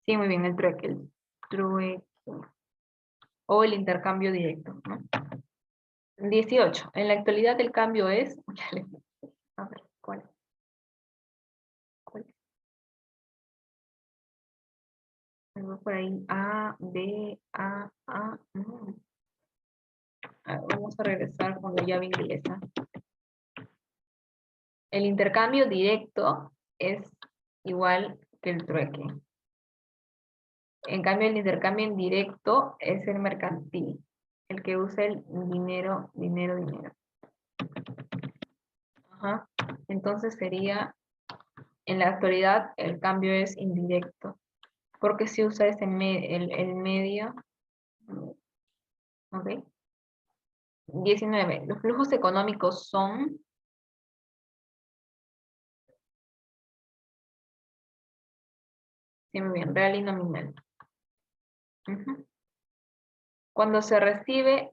Sí, muy bien, el trueque. El trueque. O el intercambio directo, ¿no? 18. En la actualidad el cambio es... A ver, ¿cuál? Tengo por ahí A, B, A. A ver, vamos a regresar con la llave inglesa. El intercambio directo es igual que el trueque. En cambio, el intercambio indirecto es el mercantil, el que usa el dinero. Ajá. Entonces sería, en la actualidad, el cambio es indirecto, porque se usa el medio. ¿Ok? 19. Los flujos económicos son... Sí, muy bien, real y nominal. Ujú. Cuando se recibe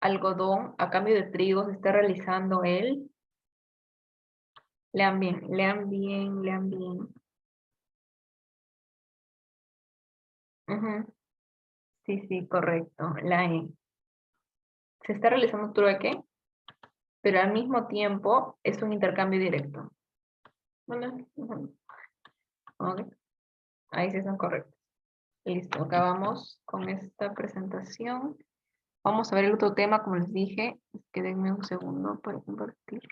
algodón a cambio de trigo, se está realizando el... Lean bien, lean bien, lean bien. Ujú. Sí, sí, correcto. La E. Se está realizando trueque, pero al mismo tiempo es un intercambio directo. Bueno, ujú. Ok, ahí sí son correctos. Listo, acabamos con esta presentación. Vamos a ver el otro tema, como les dije. Quédenme un segundo para compartir.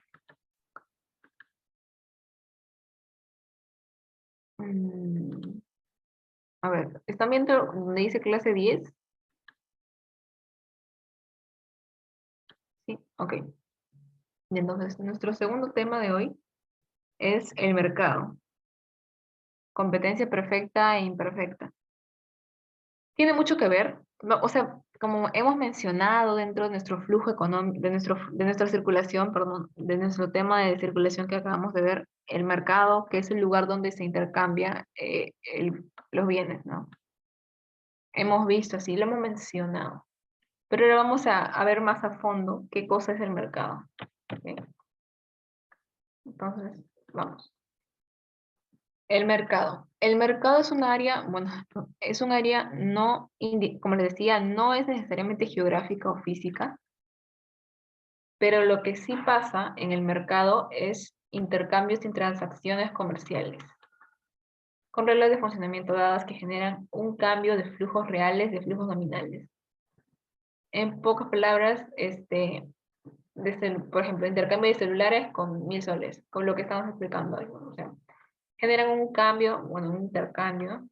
Mm, A ver, ¿están viendo donde dice clase 10? Sí, ok. Y entonces, nuestro segundo tema de hoy es el mercado. Competencia perfecta e imperfecta. Tiene mucho que ver, o sea, como hemos mencionado dentro de nuestro flujo económico, de nuestra circulación, perdón, de nuestro tema de circulación que acabamos de ver, el mercado, que es el lugar donde se intercambia los bienes, ¿no? Hemos visto así, lo hemos mencionado. Pero ahora vamos a ver más a fondo qué cosa es el mercado. ¿Ok? Entonces, vamos. El mercado. El mercado es un área, bueno, es un área no, como les decía, no es necesariamente geográfica o física, pero lo que sí pasa en el mercado es intercambios y transacciones comerciales, con reglas de funcionamiento dadas que generan un cambio de flujos reales, de flujos nominales. En pocas palabras, por ejemplo, intercambio de celulares con 1000 soles, con lo que estamos explicando hoy. O sea, generan un cambio, bueno, un intercambio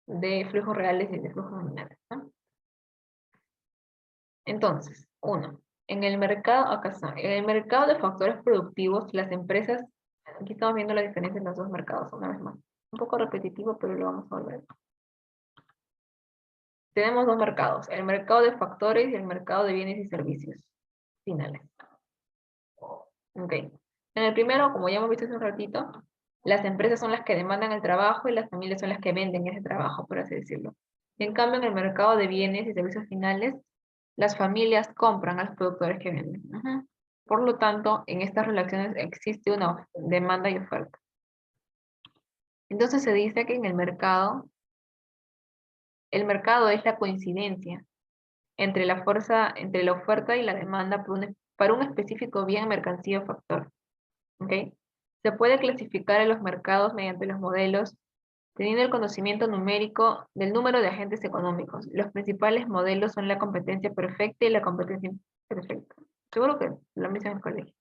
de flujos reales y de flujos nominales, ¿no? Entonces, uno, en el mercado, acá está, en el mercado de factores productivos, las empresas, aquí estamos viendo la diferencia en los dos mercados, una vez más. Un poco repetitivo, pero lo vamos a volver. Tenemos dos mercados, el mercado de factores y el mercado de bienes y servicios finales. Ok. En el primero, como ya hemos visto hace un ratito, las empresas son las que demandan el trabajo y las familias son las que venden ese trabajo, por así decirlo. En cambio, en el mercado de bienes y servicios finales, las familias compran a los productores que venden. Ujú. Por lo tanto, en estas relaciones existe una demanda y oferta. Entonces se dice que en el mercado es la coincidencia entre la fuerza, entre la oferta y la demanda para un específico bien, mercancía o factor. ¿Ok? Se puede clasificar a los mercados mediante los modelos, teniendo el conocimiento numérico del número de agentes económicos. Los principales modelos son la competencia perfecta y la competencia imperfecta. Seguro que lo mismo en el colegio.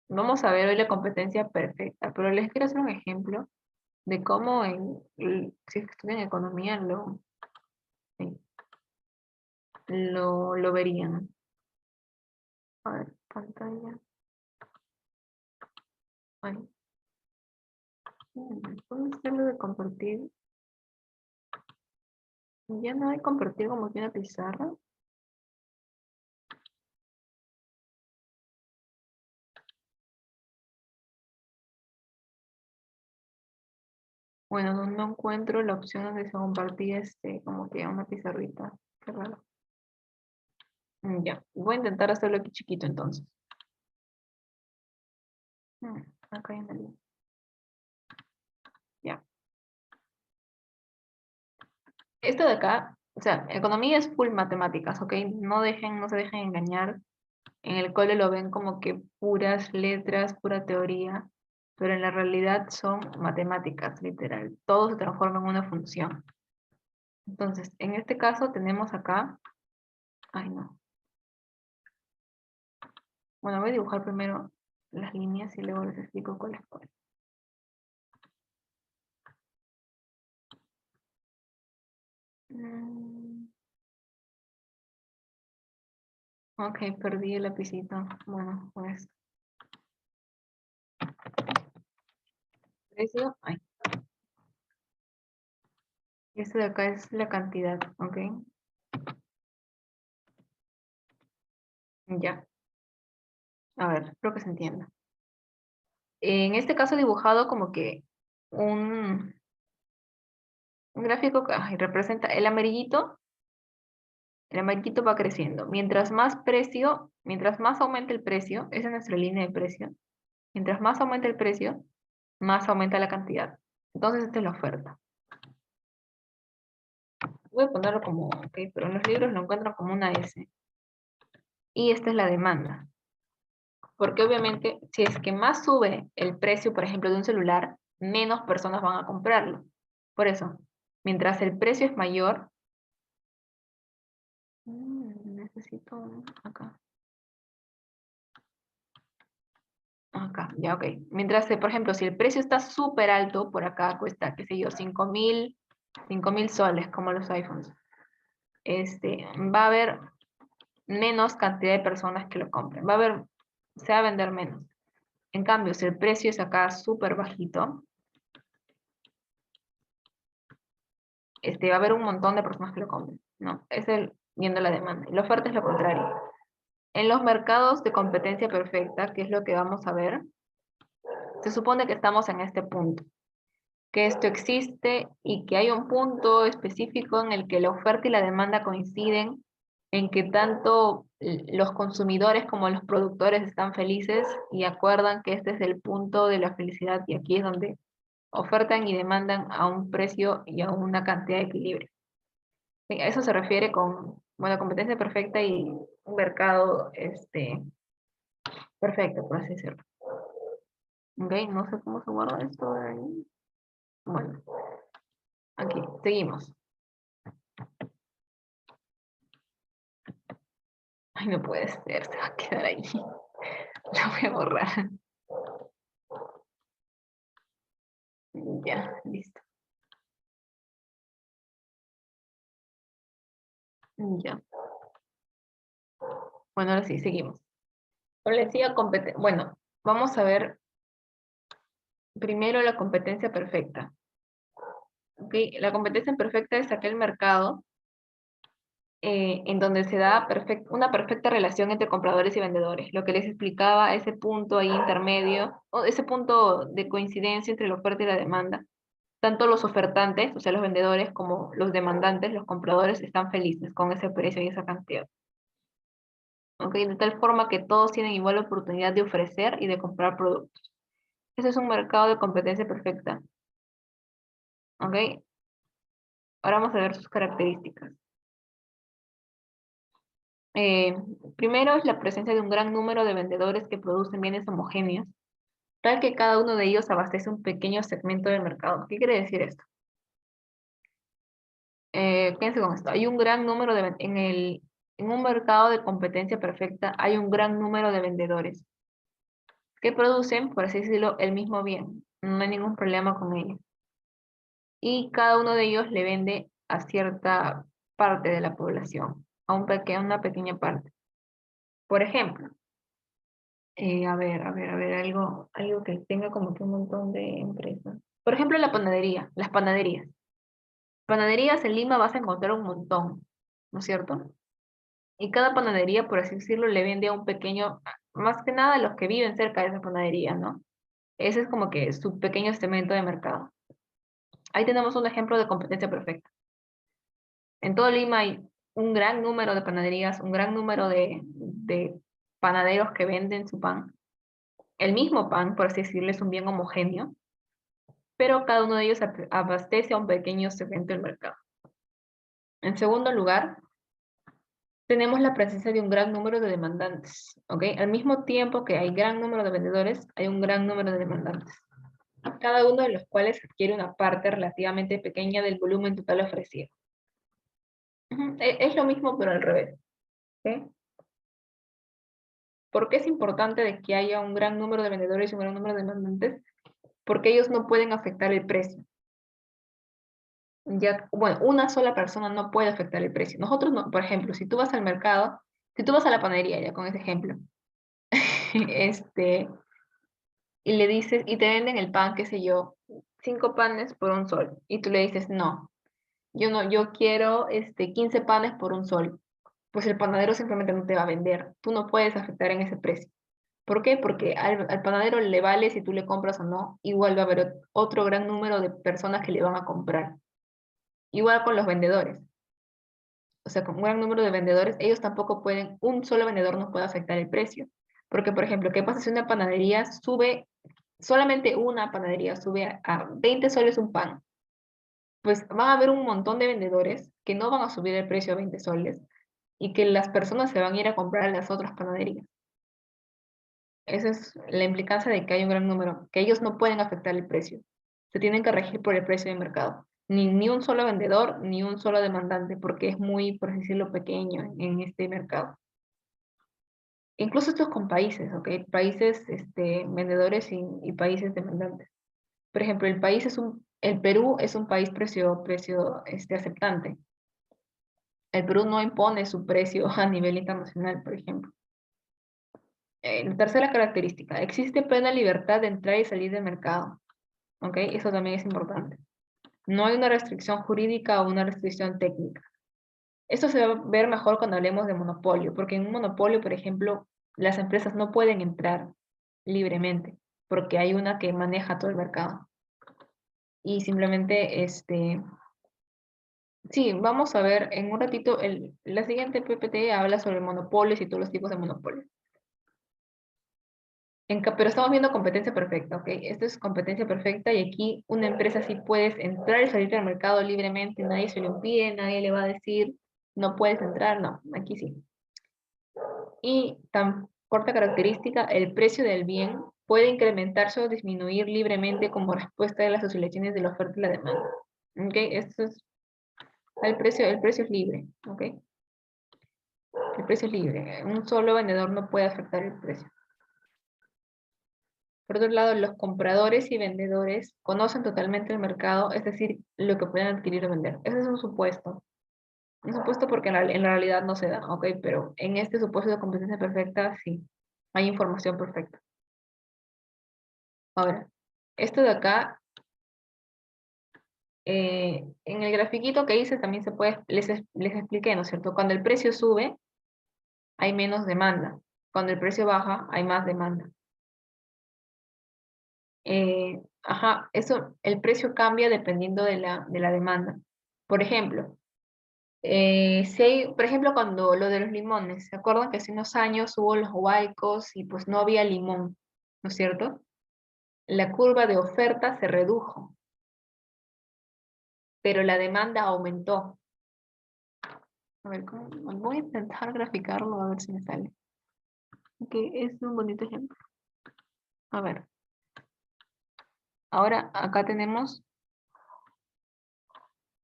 Vamos a ver hoy la competencia perfecta, pero les quiero hacer un ejemplo de cómo si es que estudian economía sí, lo verían. A ver, pantalla. Ay, ¿puedo hacerlo de compartir? Ya no hay compartir como que una pizarra. Bueno, no encuentro la opción donde se compartía como que una pizarrita. Qué raro. Ya, voy a intentar hacerlo aquí chiquito entonces. Acá en el... Ya. Esto de acá, o sea, economía es full matemáticas, ¿ok? No se dejen engañar. En el cole lo ven como que puras letras, pura teoría, pero en la realidad son matemáticas, literal. Todo se transforma en una función. Entonces, en este caso tenemos acá, ay no, bueno, voy a dibujar primero las líneas y luego les explico cuál es cuál. Mm, ok, perdí el lapicito. Bueno, pues, precio, ay, este de acá es la cantidad, ok, ya, a ver, espero que se entienda. En este caso he dibujado como que un, un gráfico que ay, representa el amarillito va creciendo. Mientras más aumenta el precio, esa es nuestra línea de precio. Mientras más aumenta el precio, más aumenta la cantidad. Entonces, esta es la oferta. Voy a ponerlo como, ok, pero en los libros lo encuentran como una S. Y esta es la demanda. Porque obviamente, si es que más sube el precio, por ejemplo, de un celular, menos personas van a comprarlo. Por eso, mientras el precio es mayor, necesito acá. Acá, ya, ok. Mientras, por ejemplo, si el precio está súper alto, por acá cuesta, qué sé yo, 5.000 soles, como los iPhones. Va a haber menos cantidad de personas que lo compren. Se va a vender menos. En cambio, si el precio es acá súper bajito, va a haber un montón de personas que lo compren, ¿no? Viendo la demanda. Y la oferta es lo contrario. En los mercados de competencia perfecta, que es lo que vamos a ver, se supone que estamos en este punto, que esto existe y que hay un punto específico en el que la oferta y la demanda coinciden, en que tanto los consumidores como los productores están felices y acuerdan que este es el punto de la felicidad y aquí es donde ofertan y demandan a un precio y a una cantidad de equilibrio. Sí, a eso se refiere con, bueno, competencia perfecta y un mercado perfecto, por así decirlo. Ok, no sé cómo se guarda esto de ahí. Bueno, aquí, seguimos. Ay, no puede ser, se va a quedar ahí. Lo voy a borrar. Ya, listo. Ya. Bueno, ahora sí, seguimos. Como les decía, bueno, vamos a ver primero la competencia perfecta. ¿Ok? La competencia perfecta es aquel mercado en donde se da una perfecta relación entre compradores y vendedores. Lo que les explicaba, ese punto ahí intermedio, o ese punto de coincidencia entre la oferta y la demanda. Tanto los ofertantes, o sea, los vendedores, como los demandantes, los compradores, están felices con ese precio y esa cantidad. ¿Ok? De tal forma que todos tienen igual oportunidad de ofrecer y de comprar productos. Ese es un mercado de competencia perfecta. ¿Ok? Ahora vamos a ver sus características. Eh, Primero es la presencia de un gran número de vendedores que producen bienes homogéneos, tal que cada uno de ellos abastece un pequeño segmento del mercado. ¿Qué quiere decir esto? Fíjense con esto. Hay un gran número en un mercado de competencia perfecta, hay un gran número de vendedores que producen, por así decirlo, el mismo bien. No hay ningún problema con ello. Y cada uno de ellos le vende a cierta parte de la población, a una pequeña parte. Por ejemplo, algo que tenga como que un montón de empresas. Por ejemplo, la panadería, las panaderías. Panaderías en Lima vas a encontrar un montón, ¿no es cierto? Y cada panadería, por así decirlo, le vende a un pequeño, más que nada a los que viven cerca de esa panadería, ¿no? Ese es como que su pequeño segmento de mercado. Ahí tenemos un ejemplo de competencia perfecta. En todo Lima hay un gran número de panaderías, un gran número de panaderos que venden su pan. El mismo pan, por así decirlo, es un bien homogéneo, pero cada uno de ellos abastece a un pequeño segmento del mercado. En segundo lugar, tenemos la presencia de un gran número de demandantes, ¿ok? Al mismo tiempo que hay gran número de vendedores, hay un gran número de demandantes, cada uno de los cuales adquiere una parte relativamente pequeña del volumen total ofrecido. Es lo mismo, pero al revés, ¿ok? ¿Por qué es importante de que haya un gran número de vendedores y un gran número de demandantes? Porque ellos no pueden afectar el precio. Ya, bueno, una sola persona no puede afectar el precio. Nosotros no, por ejemplo, si tú vas al mercado, si tú vas a la panadería, ya con ese ejemplo, este, y le dices, y te venden el pan, qué sé yo, 5 panes por un sol, y tú le dices, no, yo quiero 15 panes por un sol, pues el panadero simplemente no te va a vender, tú no puedes afectar en ese precio. ¿Por qué? Porque al panadero le vale si tú le compras o no, igual va a haber otro gran número de personas que le van a comprar. Igual con los vendedores. O sea, con un gran número de vendedores, ellos tampoco pueden, un solo vendedor no puede afectar el precio. Porque, por ejemplo, ¿qué pasa si una panadería sube, solamente una panadería sube a 20 soles un pan? Pues van a haber un montón de vendedores que no van a subir el precio a 20 soles y que las personas se van a ir a comprar a las otras panaderías. Esa es la implicancia de que hay un gran número, que ellos no pueden afectar el precio. Se tienen que regir por el precio de mercado. Ni un solo vendedor, ni un solo demandante, porque es muy, por así decirlo, pequeño en este mercado. Incluso esto es con países, ¿ok? Países vendedores y países demandantes. Por ejemplo, el Perú es un país aceptante. El Perú no impone su precio a nivel internacional, por ejemplo. La tercera característica, existe plena libertad de entrar y salir del mercado. ¿Ok? Eso también es importante. No hay una restricción jurídica o una restricción técnica. Esto se va a ver mejor cuando hablemos de monopolio, porque en un monopolio, por ejemplo, las empresas no pueden entrar libremente, porque hay una que maneja todo el mercado. Y simplemente, sí, vamos a ver en un ratito, la siguiente PPT habla sobre monopolios y todos los tipos de monopolios. Pero estamos viendo competencia perfecta, ¿ok? Esto es competencia perfecta y aquí una empresa sí puedes entrar y salir del mercado libremente, nadie se lo impide, nadie le va a decir, no puedes entrar, no, aquí sí. Y tan corta característica, el precio del bien puede incrementarse o disminuir libremente como respuesta de las oscilaciones de la oferta y la demanda. ¿Ok? Esto es, el precio es libre, ¿ok? El precio es libre, un solo vendedor no puede afectar el precio. Por otro lado, los compradores y vendedores conocen totalmente el mercado, es decir, lo que pueden adquirir o vender. Ese es un supuesto. Un supuesto porque en la realidad no se da, ¿ok? Pero en este supuesto de competencia perfecta, sí, hay información perfecta. Ahora, esto de acá, en el grafiquito que hice también se puede, les expliqué, ¿no es cierto? Cuando el precio sube, hay menos demanda. Cuando el precio baja, hay más demanda. Ajá, eso, el precio cambia dependiendo de la demanda. Por ejemplo, si hay, por ejemplo, cuando lo de los limones, ¿se acuerdan que hace unos años hubo los huaicos y pues no había limón, ¿no es cierto? La curva de oferta se redujo, pero la demanda aumentó. A ver, voy a intentar graficarlo a ver si me sale. Que es un bonito ejemplo. A ver, ahora acá tenemos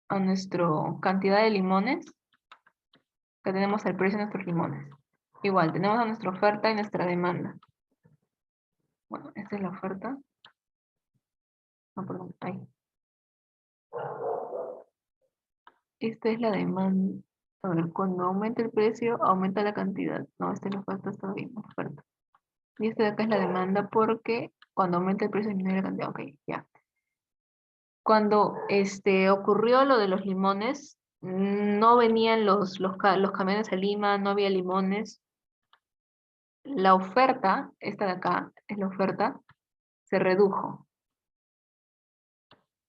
a nuestra cantidad de limones. Acá tenemos el precio de nuestros limones. Igual, tenemos a nuestra oferta y nuestra demanda. Bueno, esta es la oferta. No, perdón, ahí. Esta es la demanda. A ver, cuando aumenta el precio, aumenta la cantidad. No, esta es la oferta, está bien, oferta. Y esta de acá es la demanda porque cuando aumenta el precio disminuye la cantidad. Ok, ya. Cuando ocurrió lo de los limones, no venían los camiones a Lima, no había limones. La oferta, esta de acá es la oferta, se redujo.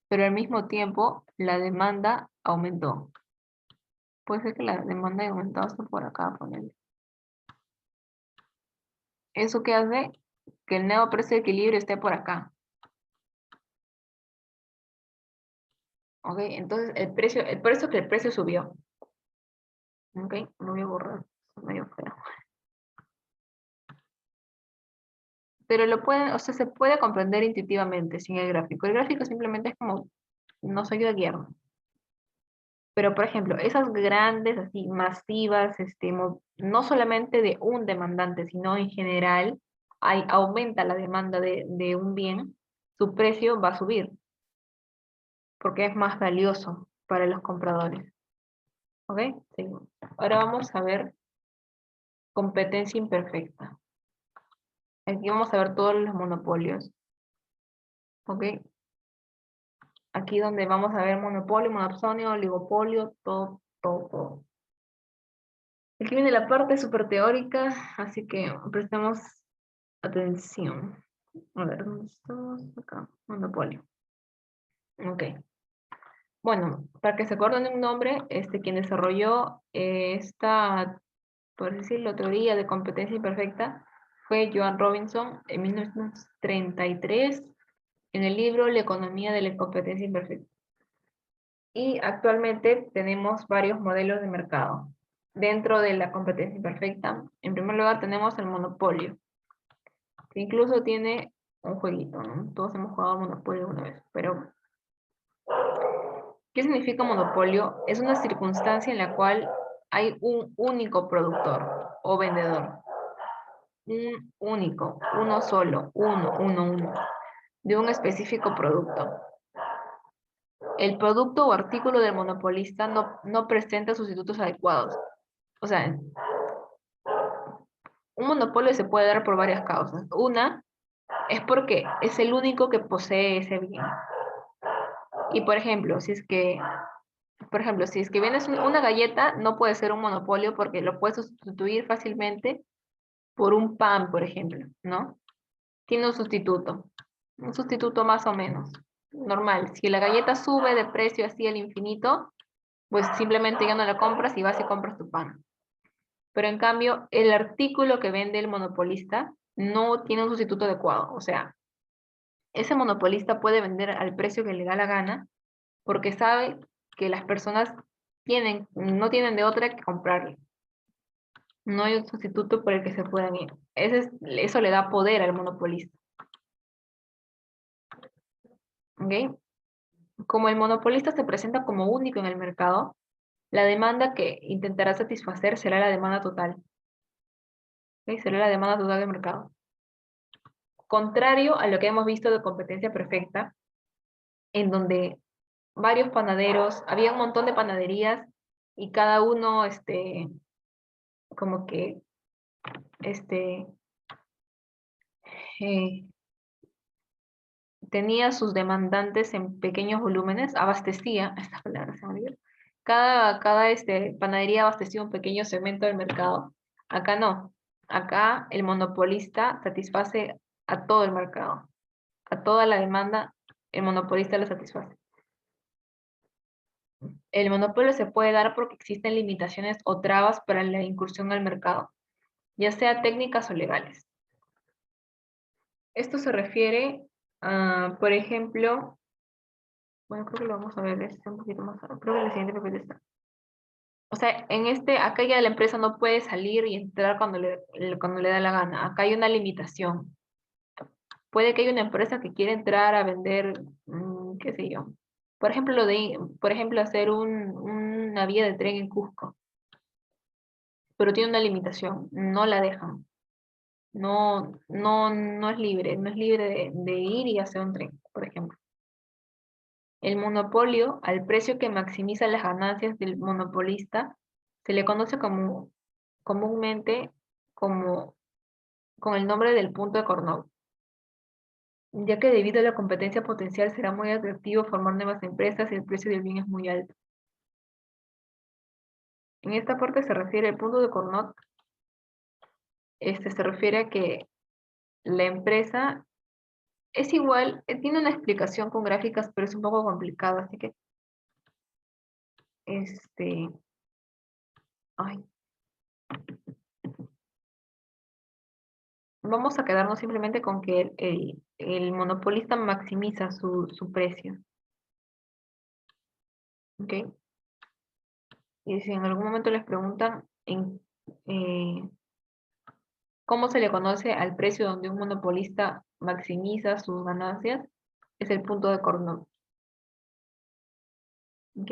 Pero al mismo tiempo la demanda aumentó. Puede ser que la demanda haya aumentado hasta por acá, ponerle. ¿Eso qué hace? Que el nuevo precio de equilibrio esté por acá. ¿Ok? Entonces el precio, por eso que el precio subió. ¿Ok? Lo voy a borrar. Es medio feo. Pero lo pueden, o sea, se puede comprender intuitivamente sin el gráfico. El gráfico simplemente es como, nos ayuda a guiarnos. Pero, por ejemplo, esas grandes, así, masivas, no solamente de un demandante, sino en general, aumenta la demanda de un bien, su precio va a subir, porque es más valioso para los compradores. ¿Ok? Seguimos. Ahora vamos a ver competencia imperfecta. Aquí vamos a ver todos los monopolios. ¿Ok? Aquí donde vamos a ver monopolio, monopsonio, oligopolio, todo, todo, todo. Aquí viene la parte súper teórica, así que prestemos atención. A ver, ¿dónde estamos? Acá, monopolio. Ok. Bueno, para que se acuerden de un nombre, quien desarrolló esta, por decirlo, teoría de competencia imperfecta fue Joan Robinson en 1933 en el libro La economía de la competencia imperfecta. Y actualmente tenemos varios modelos de mercado. Dentro de la competencia imperfecta, en primer lugar tenemos el monopolio, que incluso tiene un jueguito, ¿no? Todos hemos jugado Monopolio una vez, pero ¿qué significa monopolio? Es una circunstancia en la cual hay un único productor o vendedor. Un único, uno solo, uno, de un específico producto. El producto o artículo del monopolista no presenta sustitutos adecuados. O sea, un monopolio se puede dar por varias causas. Una es porque es el único que posee ese bien. Y si es que vendes una galleta, no puede ser un monopolio porque lo puedes sustituir fácilmente por un pan, por ejemplo, ¿no? Tiene un sustituto más o menos, normal. Si la galleta sube de precio así al infinito, pues simplemente ya no la compras y vas y compras tu pan. Pero en cambio, el artículo que vende el monopolista no tiene un sustituto adecuado. O sea, ese monopolista puede vender al precio que le da la gana porque sabe que las personas no tienen de otra que comprarle. No hay un sustituto por el que se puedan ir. Eso le da poder al monopolista. ¿Ok? Como el monopolista se presenta como único en el mercado, la demanda que intentará satisfacer será la demanda total. ¿Ok? Será la demanda total del mercado. Contrario a lo que hemos visto de competencia perfecta, en donde varios panaderos, había un montón de panaderías y cada uno, como que, este, eh, tenía sus demandantes en pequeños volúmenes, abastecía, esta palabra se me olvidó. Cada panadería abastecía un pequeño segmento del mercado. Acá no. Acá el monopolista satisface a todo el mercado. A toda la demanda, el monopolista lo satisface. El monopolio se puede dar porque existen limitaciones o trabas para la incursión al mercado, ya sea técnicas o legales. Esto se refiere a, por ejemplo, bueno, creo que lo vamos a ver un poquito más, creo que en el siguiente papel está. O sea, acá ya la empresa no puede salir y entrar cuando le da la gana. Acá hay una limitación. Puede que haya una empresa que quiera entrar a vender, qué sé yo. Por ejemplo, hacer una vía de tren en Cusco, pero tiene una limitación, no la dejan. No es libre, no es libre de ir y hacer un tren, por ejemplo. El monopolio, al precio que maximiza las ganancias del monopolista, se le conoce comúnmente como, con el nombre del punto de Cournot, ya que debido a la competencia potencial será muy atractivo formar nuevas empresas y el precio del bien es muy alto. En esta parte se refiere al punto de Cournot, se refiere a que la empresa es igual, tiene una explicación con gráficas, pero es un poco complicado, así que, ay, vamos a quedarnos simplemente con que el monopolista maximiza su precio, ¿ok? Y si en algún momento les preguntan eh, cómo se le conoce al precio donde un monopolista maximiza sus ganancias, es el punto de Cournot, ¿ok?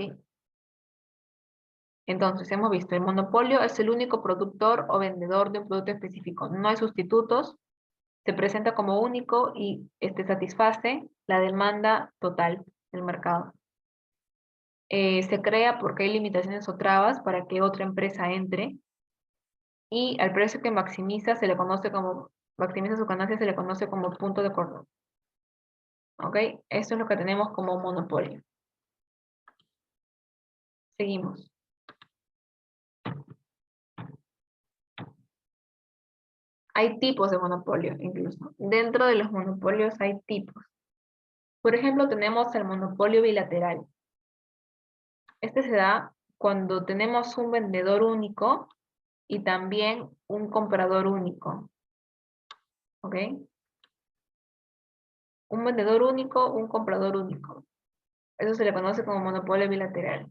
Entonces, hemos visto, el monopolio es el único productor o vendedor de un producto específico. No hay sustitutos, se presenta como único y satisface la demanda total del mercado. Se crea porque hay limitaciones o trabas para que otra empresa entre y al precio que maximiza su ganancia se le conoce como punto de Cournot. ¿Ok? Esto es lo que tenemos como monopolio. Seguimos. Hay tipos de monopolio incluso. Dentro de los monopolios hay tipos. Por ejemplo, tenemos el monopolio bilateral. Este se da cuando tenemos un vendedor único y también un comprador único. ¿Ok? Un vendedor único, un comprador único. Eso se le conoce como monopolio bilateral.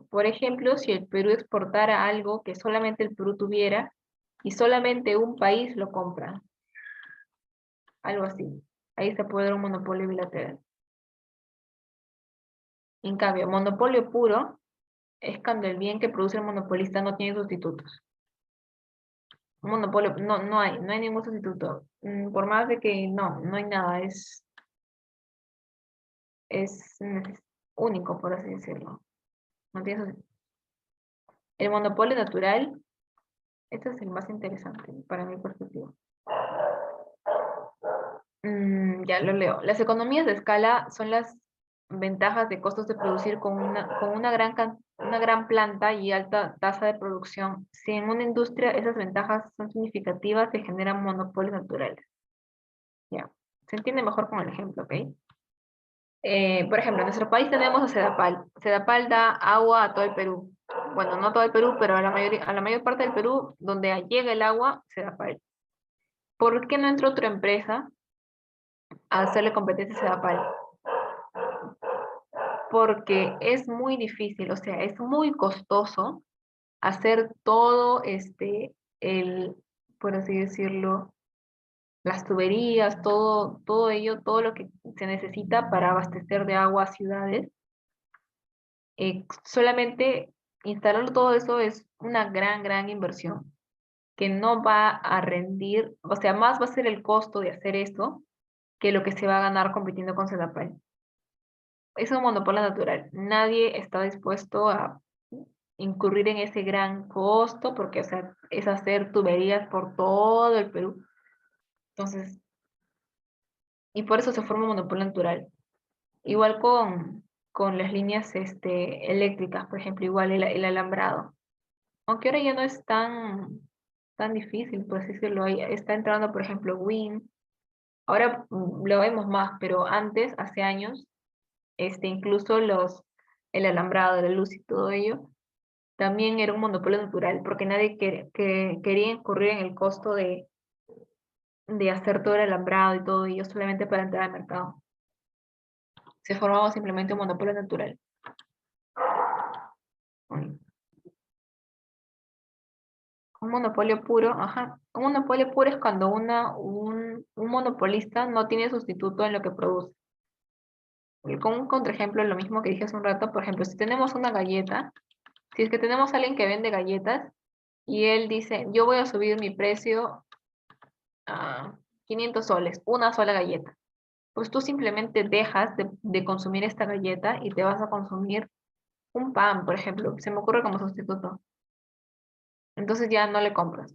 Por ejemplo, si el Perú exportara algo que solamente el Perú tuviera y solamente un país lo compra, algo así. Ahí se puede dar un monopolio bilateral. En cambio, monopolio puro es cuando el bien que produce el monopolista no tiene sustitutos. Un monopolio, no hay ningún sustituto. Por más de que no hay nada, es único, por así decirlo. No tiene sustituto. El monopolio natural, este es el más interesante para mi perspectiva. Ya lo leo. Las economías de escala son las ventajas de costos de producir con una gran planta y alta tasa de producción. Si en una industria esas ventajas son significativas, se generan monopolios naturales. Ya, se entiende mejor con el ejemplo, ¿ok? Por ejemplo, en nuestro país tenemos a Sedapal. Sedapal da agua a todo el Perú. Bueno, no a todo el Perú, pero a la mayor parte del Perú, donde llega el agua, Sedapal. ¿Por qué no entra otra empresa a hacerle competencia a Sedapal? Porque es muy difícil, o sea, es muy costoso hacer todo por así decirlo, las tuberías, todo ello, todo lo que se necesita para abastecer de agua a ciudades. Solamente instalarlo todo eso es una gran inversión. que no va a rendir, o sea, más va a ser el costo de hacer esto que lo que se va a ganar compitiendo con Sedapal. Es un monopolio natural. Nadie está dispuesto a incurrir en ese gran costo porque, o sea, es hacer tuberías por todo el Perú. Entonces, y por eso se forma un monopolio natural. Igual con las líneas eléctricas, por ejemplo, igual el alambrado. Aunque ahora ya no es tan difícil, por así decirlo. Está entrando, por ejemplo, Wind. Ahora lo vemos más, pero antes, hace años, incluso el alambrado, la luz y todo ello, también era un monopolio natural, porque nadie quería incurrir en el costo de hacer todo el alambrado y todo ello solamente para entrar al mercado. Se formaba simplemente un monopolio natural. Un monopolio puro, ajá. Un monopolio puro es cuando un monopolista no tiene sustituto en lo que produce. Con un contraejemplo, lo mismo que dije hace un rato, por ejemplo, si tenemos una galleta, si es que tenemos a alguien que vende galletas y él dice, yo voy a subir mi precio a 500 soles, una sola galleta. Pues tú simplemente dejas de consumir esta galleta y te vas a consumir un pan, por ejemplo, se me ocurre como sustituto. Entonces ya no le compras.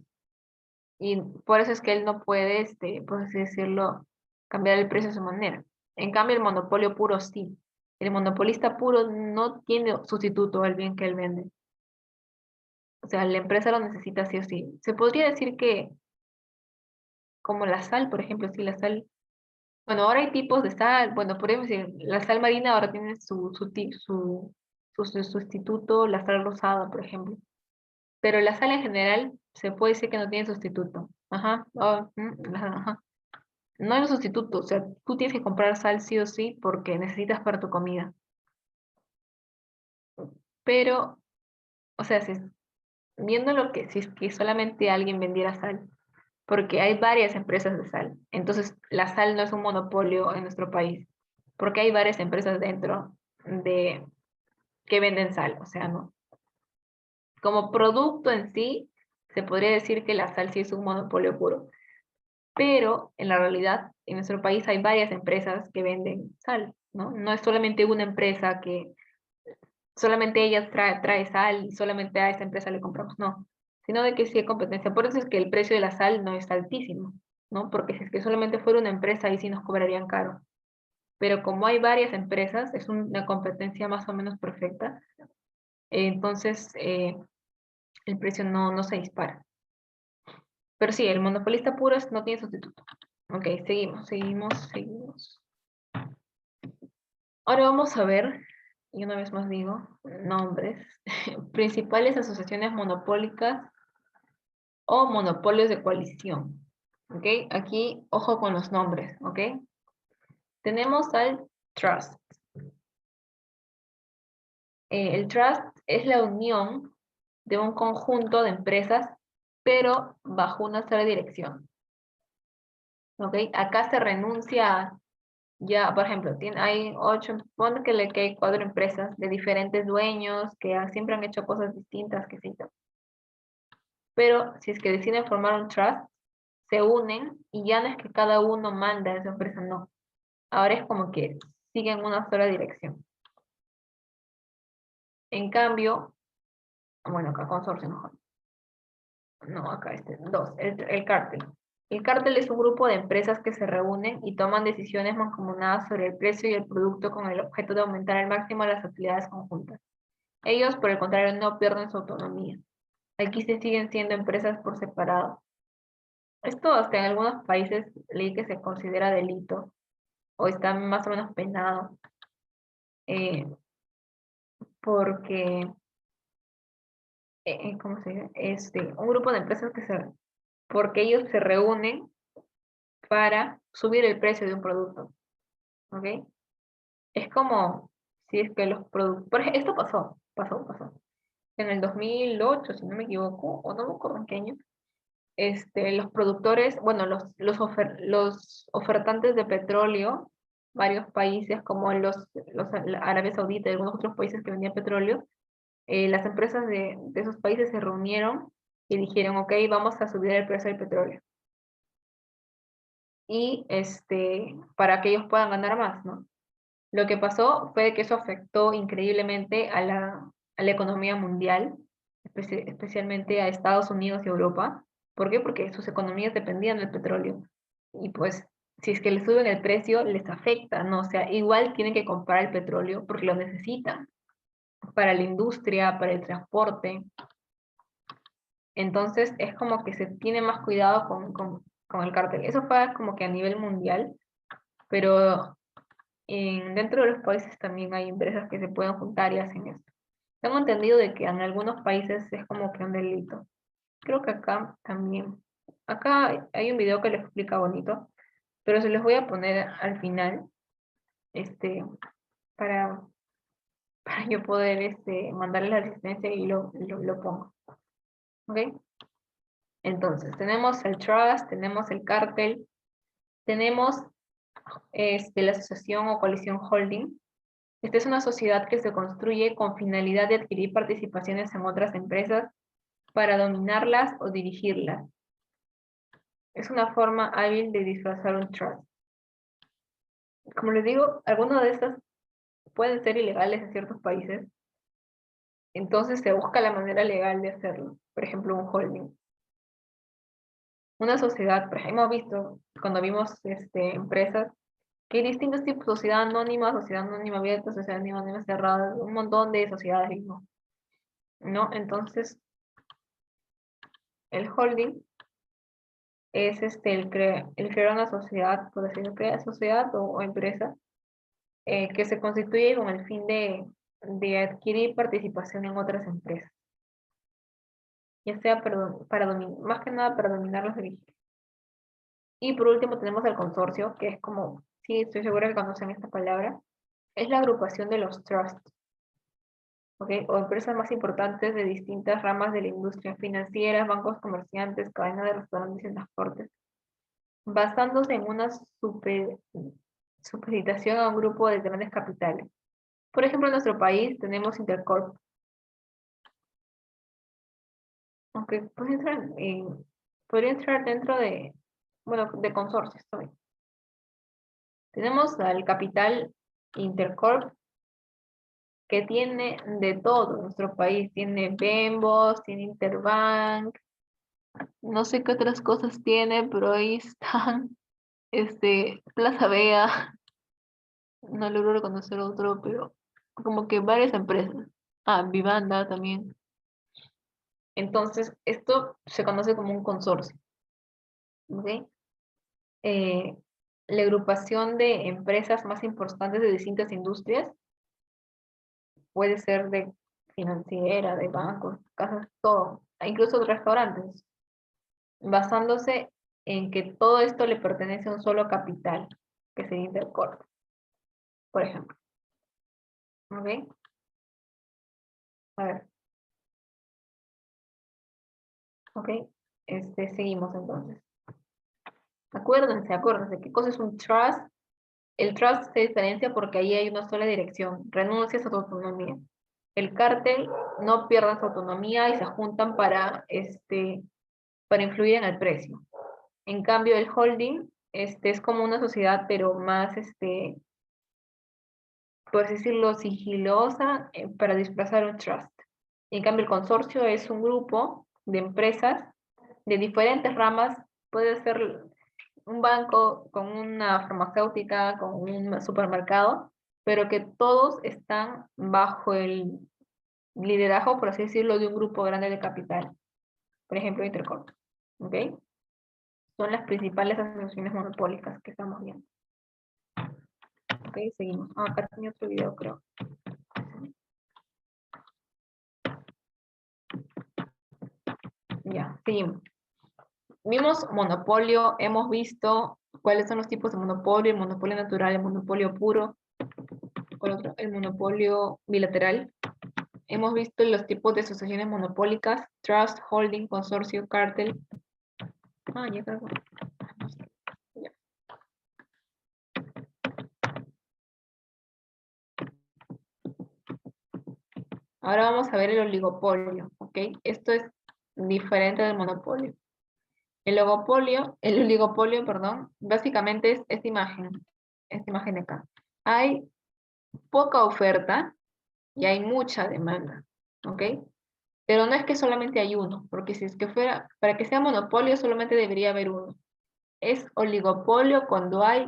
Y por eso es que él no puede, por así decirlo, cambiar el precio de su manera. En cambio, el monopolio puro sí. El monopolista puro no tiene sustituto al bien que él vende. O sea, la empresa lo necesita sí o sí. Se podría decir que, como la sal, por ejemplo, sí, la sal. Bueno, ahora hay tipos de sal. Bueno, podemos decir, la sal marina ahora tiene su sustituto, la sal rosada, por ejemplo. Pero la sal en general se puede decir que no tiene sustituto. Ajá, ajá. No hay un sustituto, o sea, tú tienes que comprar sal sí o sí porque necesitas para tu comida. Pero, o sea, viendo lo que si es que solamente alguien vendiera sal, porque hay varias empresas de sal, entonces la sal no es un monopolio en nuestro país, porque hay varias empresas dentro de que venden sal, o sea, no. Como producto en sí, se podría decir que la sal sí es un monopolio puro, pero en la realidad en nuestro país hay varias empresas que venden sal, ¿no? No es solamente una empresa que solamente ella trae sal y solamente a esa empresa le compramos, no, sino de que sí hay competencia. Por eso es que el precio de la sal no es altísimo, ¿no? Porque si es que solamente fuera una empresa, ahí sí nos cobrarían caro. Pero como hay varias empresas, es una competencia más o menos perfecta, entonces el precio no se dispara. Pero sí, el monopolista puro no tiene sustituto. Ok, seguimos. Ahora vamos a ver, y una vez más digo, nombres, principales asociaciones monopólicas o monopolios de coalición. ¿Ok? Aquí, ojo con los nombres, ¿ok? Tenemos al trust. El trust es la unión de un conjunto de empresas, pero bajo una sola dirección. ¿Ok? Acá se renuncia a, ya, por ejemplo, hay 8, pon que hay 4 empresas de diferentes dueños que siempre han hecho cosas distintas, que sí. Pero si es que deciden formar un trust, se unen y ya no es que cada uno manda a esa empresa, no. Ahora es como que siguen una sola dirección. En cambio, bueno, acá consorcio mejor. No, acá dos, el cártel. El cártel es un grupo de empresas que se reúnen y toman decisiones mancomunadas sobre el precio y el producto con el objeto de aumentar al máximo las utilidades conjuntas. Ellos, por el contrario, no pierden su autonomía. Aquí se siguen siendo empresas por separado. Esto hasta en algunos países leí que se considera delito o está más o menos penado, eh, porque, ¿cómo se dice? Un grupo de empresas porque ellos se reúnen para subir el precio de un producto, ¿ok? Es como si es que los productores, esto pasó. En el 2008, si no me equivoco, o no me acuerdo en qué año, los productores, bueno, los ofertantes de petróleo, varios países como los Arabia Saudita y algunos otros países que vendían petróleo, las empresas de esos países se reunieron y dijeron, ok, vamos a subir el precio del petróleo. Y para que ellos puedan ganar más, ¿no? Lo que pasó fue que eso afectó increíblemente a la economía mundial, especialmente a Estados Unidos y Europa. ¿Por qué? Porque sus economías dependían del petróleo. Y pues, si es que le suben el precio, les afecta, ¿no? O sea, igual tienen que comprar el petróleo porque lo necesitan para la industria, para el transporte. Entonces, es como que se tiene más cuidado con el cártel. Eso fue como que a nivel mundial, pero dentro de los países también hay empresas que se pueden juntar y hacen esto. Tengo entendido de que en algunos países es como que un delito. Creo que acá también. Acá hay un video que lo explica bonito, pero se los voy a poner al final, para, para yo poder mandarles la asistencia y lo pongo. ¿Ok? Entonces, tenemos el trust, tenemos el cártel, tenemos la asociación o coalición holding. Esta es una sociedad que se construye con finalidad de adquirir participaciones en otras empresas para dominarlas o dirigirlas. Es una forma hábil de disfrazar un trust. Como les digo, algunas de estas pueden ser ilegales en ciertos países, entonces se busca la manera legal de hacerlo. Por ejemplo, un holding. Una sociedad, por ejemplo, hemos visto cuando vimos empresas que hay distintos tipos: sociedad anónima abierta, sociedad anónima cerrada, un montón de sociedades, ¿no? Entonces, el holding es el crear una sociedad, por decirlo, crear sociedad o empresa que se constituye con el fin de adquirir participación en otras empresas, ya sea para dominar, más que nada para dominar los dirigir. Y por último tenemos el consorcio, que es como, sí, estoy segura que conocen esta palabra, es la agrupación de los trusts, ¿ok? O empresas más importantes de distintas ramas de la industria financiera, bancos, comerciantes, cadenas de restaurantes y transportes, basándose en una supeditación a un grupo de grandes capitales. Por ejemplo, en nuestro país tenemos Intercorp, aunque podría entrar dentro de, bueno, de consorcios también. Tenemos al capital Intercorp, que tiene de todo. Nuestro país tiene Bembos, tiene Interbank, no sé qué otras cosas tiene, pero ahí están, Plaza Vea, no logro reconocer otro, pero como que varias empresas. Ah, Vivanda también. Entonces, esto se conoce como un consorcio, ¿ok? Eh, la agrupación de empresas más importantes de distintas industrias puede ser de financiera, de bancos, casas, todo, e incluso de restaurantes, basándose en que todo esto le pertenece a un solo capital, que se Intercorp, por ejemplo. ¿Ok? A ver, ok. Seguimos entonces. Acuérdense, ¿qué cosa es un trust? El trust se diferencia porque ahí hay una sola dirección, renuncias a tu autonomía. El cártel no pierde su autonomía y se juntan para influir en el precio. En cambio, el holding es como una sociedad, pero más, por así decirlo, sigilosa, para disfrazar un trust. En cambio, el consorcio es un grupo de empresas de diferentes ramas. Puede ser un banco con una farmacéutica, con un supermercado, pero que todos están bajo el liderazgo, por así decirlo, de un grupo grande de capital. Por ejemplo, Intercorp. ¿Ok? Son las principales asociaciones monopólicas que estamos viendo. Ok, seguimos. Ah, acá tenía otro video, creo. Ya, seguimos. Vimos monopolio, hemos visto cuáles son los tipos de monopolio: el monopolio natural, el monopolio puro, ¿cuál otro? El monopolio bilateral. Hemos visto los tipos de asociaciones monopólicas: trust, holding, consorcio, cártel. Ah, ya cargo. Ya. Ahora vamos a ver el oligopolio, ¿ok? Esto es diferente del monopolio. El oligopolio, perdón, básicamente es esta imagen de acá. Hay poca oferta y hay mucha demanda, ¿ok? Pero no es que solamente hay uno, porque si es que fuera, para que sea monopolio solamente debería haber uno. Es oligopolio cuando hay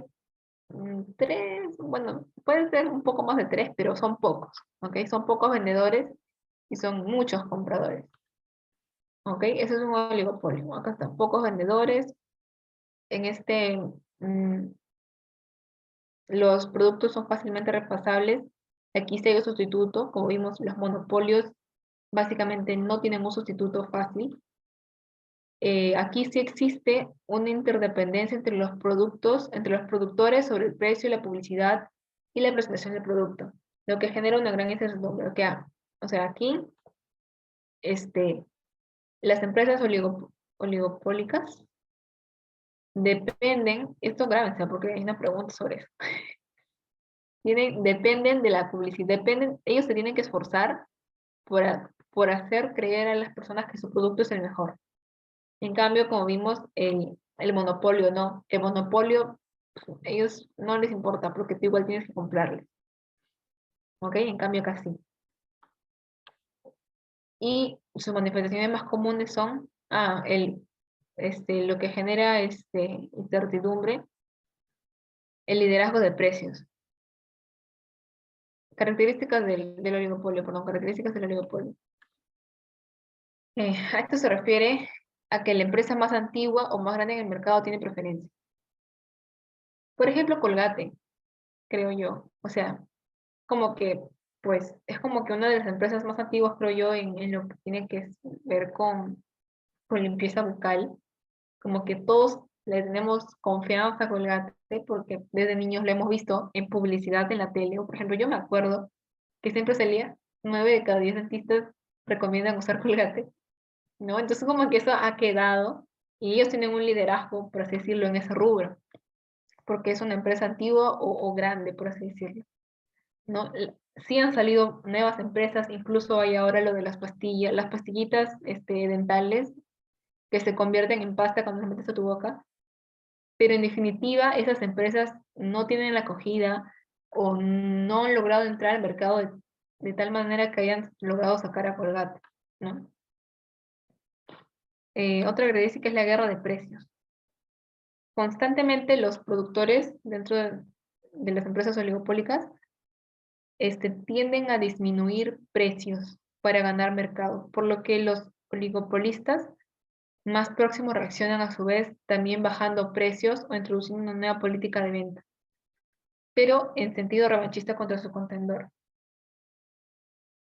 tres, bueno, pueden ser un poco más de tres, pero son pocos, ¿ok? Son pocos vendedores y son muchos compradores, ¿ok? Eso es un oligopolio. Acá están pocos vendedores. En este, los productos son fácilmente repasables. Aquí sí hay un sustituto. Como vimos, los monopolios básicamente no tienen un sustituto fácil. Aquí sí existe una interdependencia entre los productos, entre los productores sobre el precio y la publicidad y la presentación del producto, lo que genera una gran incertidumbre. O sea, aquí las empresas oligopólicas dependen, esto grábense porque hay una pregunta sobre eso, dependen de la publicidad, ellos se tienen que esforzar por hacer creer a las personas que su producto es el mejor. En cambio, como vimos, el monopolio no. El monopolio, ellos no les importa porque tú igual tienes que comprarles. ¿Ok? En cambio, acá sí. Y sus manifestaciones más comunes son, lo que genera incertidumbre, el liderazgo de precios. Características del oligopolio, perdón, características del oligopolio. A esto se refiere a que la empresa más antigua o más grande en el mercado tiene preferencia. Por ejemplo, Colgate, creo yo. O sea, como que, pues, es como que una de las empresas más antiguas, creo yo, en lo que tiene que ver con limpieza bucal. Como que todos le tenemos confianza a Colgate porque desde niños lo hemos visto en publicidad en la tele. O, por ejemplo, yo me acuerdo que siempre salía 9 de cada 10 dentistas recomiendan usar Colgate, ¿no? Entonces como que eso ha quedado y ellos tienen un liderazgo, por así decirlo, en ese rubro, porque es una empresa antigua o grande, por así decirlo, ¿no? Sí han salido nuevas empresas, incluso hay ahora lo de las pastillas, las pastillitas dentales que se convierten en pasta cuando las metes a tu boca, pero en definitiva esas empresas no tienen la acogida o no han logrado entrar al mercado de tal manera que hayan logrado sacar a Colgate, ¿no? Otra característica es la guerra de precios. Constantemente los productores dentro de las empresas oligopólicas tienden a disminuir precios para ganar mercado, por lo que los oligopolistas más próximos reaccionan a su vez también bajando precios o introduciendo una nueva política de venta, pero en sentido revanchista contra su contendor.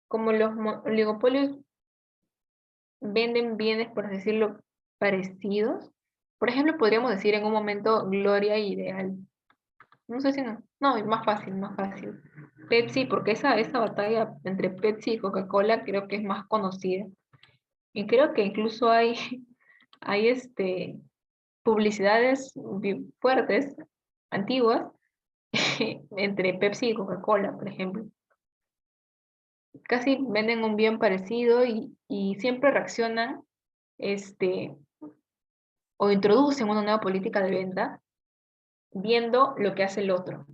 Como los oligopolios venden bienes, por así decirlo, parecidos, por ejemplo, podríamos decir en un momento Gloria y Ideal. No sé si no. No, más fácil, más fácil. Pepsi, porque esa batalla entre Pepsi y Coca-Cola creo que es más conocida. Y creo que incluso hay publicidades fuertes, antiguas, entre Pepsi y Coca-Cola, por ejemplo. Casi venden un bien parecido y siempre reaccionan este, o introducen una nueva política de venta viendo lo que hace el otro.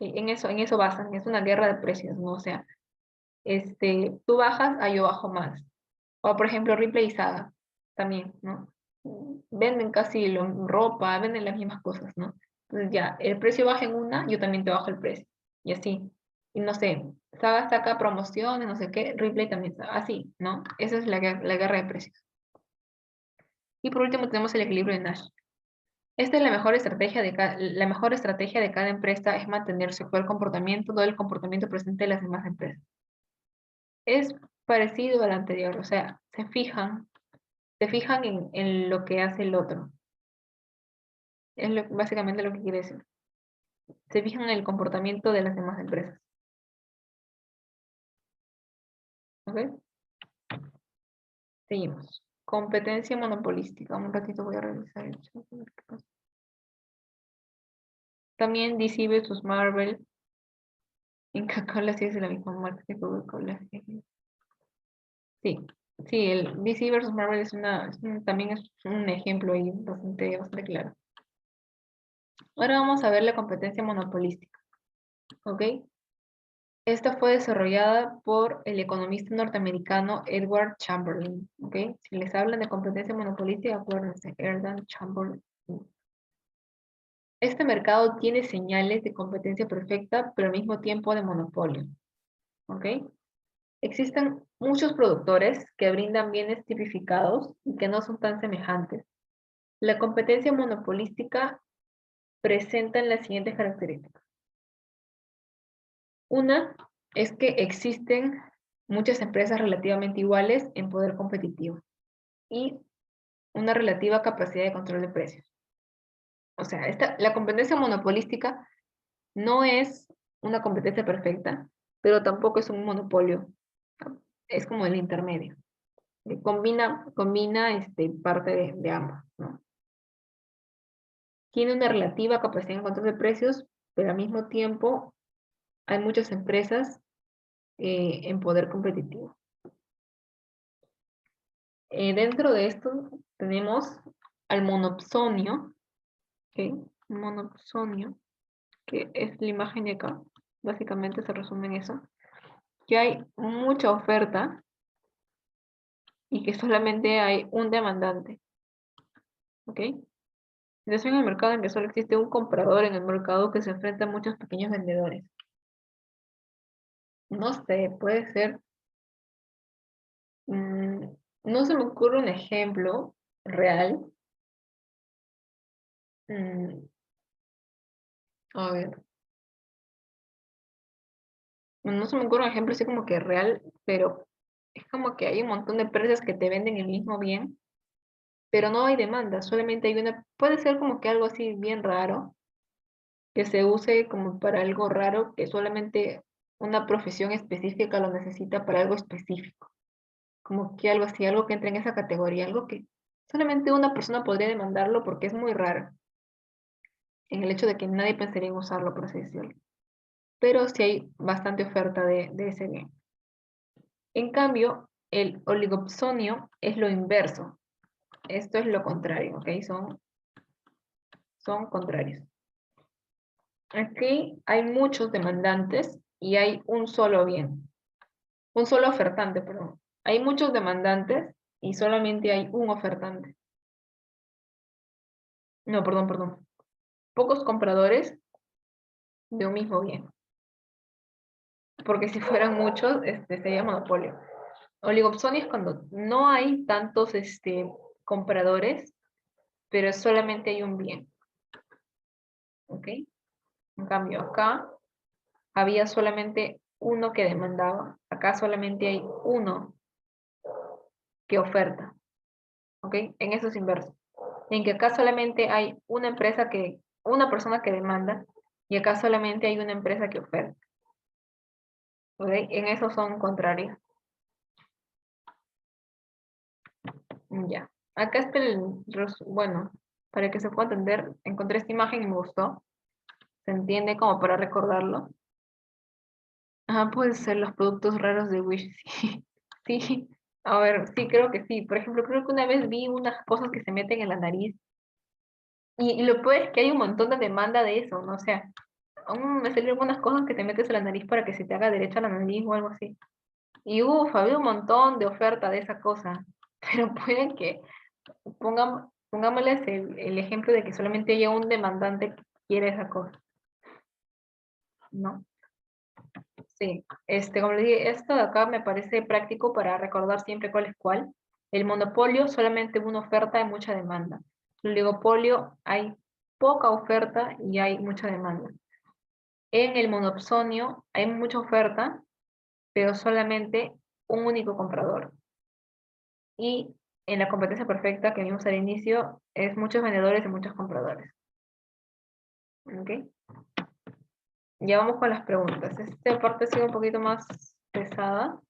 En eso basan, es una guerra de precios, ¿no? O sea, tú bajas, yo bajo más. O por ejemplo, Ripley y Saga también, ¿no? Venden casi ropa, venden las mismas cosas, ¿no? Entonces ya, el precio baja en una, yo también te bajo el precio. Y así. Y no sé, Saga saca promociones, no sé qué, Ripley también así, ¿no? Esa es la guerra de precios. Y por último tenemos el equilibrio de Nash. Esta es la mejor estrategia la mejor estrategia de cada empresa es mantener su actual comportamiento, todo el comportamiento presente de las demás empresas. Es parecido al anterior, o sea, se fijan en lo que hace el otro. Es básicamente lo que quiere decir. Se fijan en el comportamiento de las demás empresas. ¿Ok? Seguimos. Competencia monopolística. Un ratito voy a revisar el chat, a ver qué pasa. También DC vs Marvel. En Coca-Cola sí es la misma marca que Coca-Cola. Sí. Sí, el DC versus Marvel también es un ejemplo ahí bastante claro. Ahora vamos a ver la competencia monopolística, ¿ok? Esta fue desarrollada por el economista norteamericano Edward Chamberlain, ¿ok? Si les hablan de competencia monopolística, acuérdense, Edward Chamberlain. Este mercado tiene señales de competencia perfecta, pero al mismo tiempo de monopolio, ¿ok? Existen muchos productores que brindan bienes tipificados y que no son tan semejantes. La competencia monopolística presenta las siguientes características. Una es que existen muchas empresas relativamente iguales en poder competitivo y una relativa capacidad de control de precios. O sea, la competencia monopolística no es una competencia perfecta, pero tampoco es un monopolio. Es como el intermedio. Combina parte de ambos, ¿no? Tiene una relativa capacidad de control de precios, pero al mismo tiempo hay muchas empresas en poder competitivo. Dentro de esto tenemos al monopsonio, ¿ok? Monopsonio, que es la imagen de acá, básicamente se resume en eso, que hay mucha oferta y que solamente hay un demandante, ¿ok? Es en el mercado en que solo existe un comprador en el mercado que se enfrenta a muchos pequeños vendedores. No sé, puede ser, mm, no se me ocurre un ejemplo real. Mm, a ver, no se me ocurre un ejemplo así como que real, pero es como que hay un montón de empresas que te venden el mismo bien, pero no hay demanda, solamente hay una, puede ser como que algo así bien raro, que se use como para algo raro, que solamente una profesión específica lo necesita para algo específico, como que algo así, algo que entre en esa categoría, algo que solamente una persona podría demandarlo porque es muy raro, en el hecho de que nadie pensaría en usarlo, por así decirlo. Pero sí hay bastante oferta de ese bien. En cambio, el oligopsonio es lo inverso. Esto es lo contrario, ¿ok? Son contrarios. Aquí hay muchos demandantes y hay un solo bien. Un solo ofertante, perdón. Hay muchos demandantes y solamente hay un ofertante. No, perdón. Pocos compradores de un mismo bien. Porque si fueran muchos, sería monopolio. Oligopsonio es cuando no hay tantos compradores, pero solamente hay un bien. ¿Ok? En cambio, acá había solamente uno que demandaba. Acá solamente hay uno que oferta. ¿Ok? En eso es inverso. En que acá solamente hay una persona que demanda y acá solamente hay una empresa que oferta. ¿Ok? En eso son contrarios. Ya. Acá está bueno, para que se pueda entender, encontré esta imagen y me gustó. Se entiende como para recordarlo. Ah, puede ser los productos raros de Wish, sí. Sí, a ver, sí, creo que sí. Por ejemplo, creo que una vez vi unas cosas que se meten en la nariz y lo peor es que hay un montón de demanda de eso, ¿no? O sea, aún me salieron algunas cosas que te metes en la nariz para que se te haga derecha la nariz o algo así. Y uff, había un montón de oferta de esa cosa. Pero puede que pongámosles el ejemplo de que solamente haya un demandante que quiere esa cosa, ¿no? Sí, como le dije, esto de acá me parece práctico para recordar siempre cuál es cuál. El monopolio, solamente una oferta y mucha demanda. El oligopolio, hay poca oferta y hay mucha demanda. En el monopsonio hay mucha oferta, pero solamente un único comprador. Y en la competencia perfecta que vimos al inicio, es muchos vendedores y muchos compradores. ¿Ok? Ya vamos con las preguntas. Esta parte ha sido un poquito más pesada,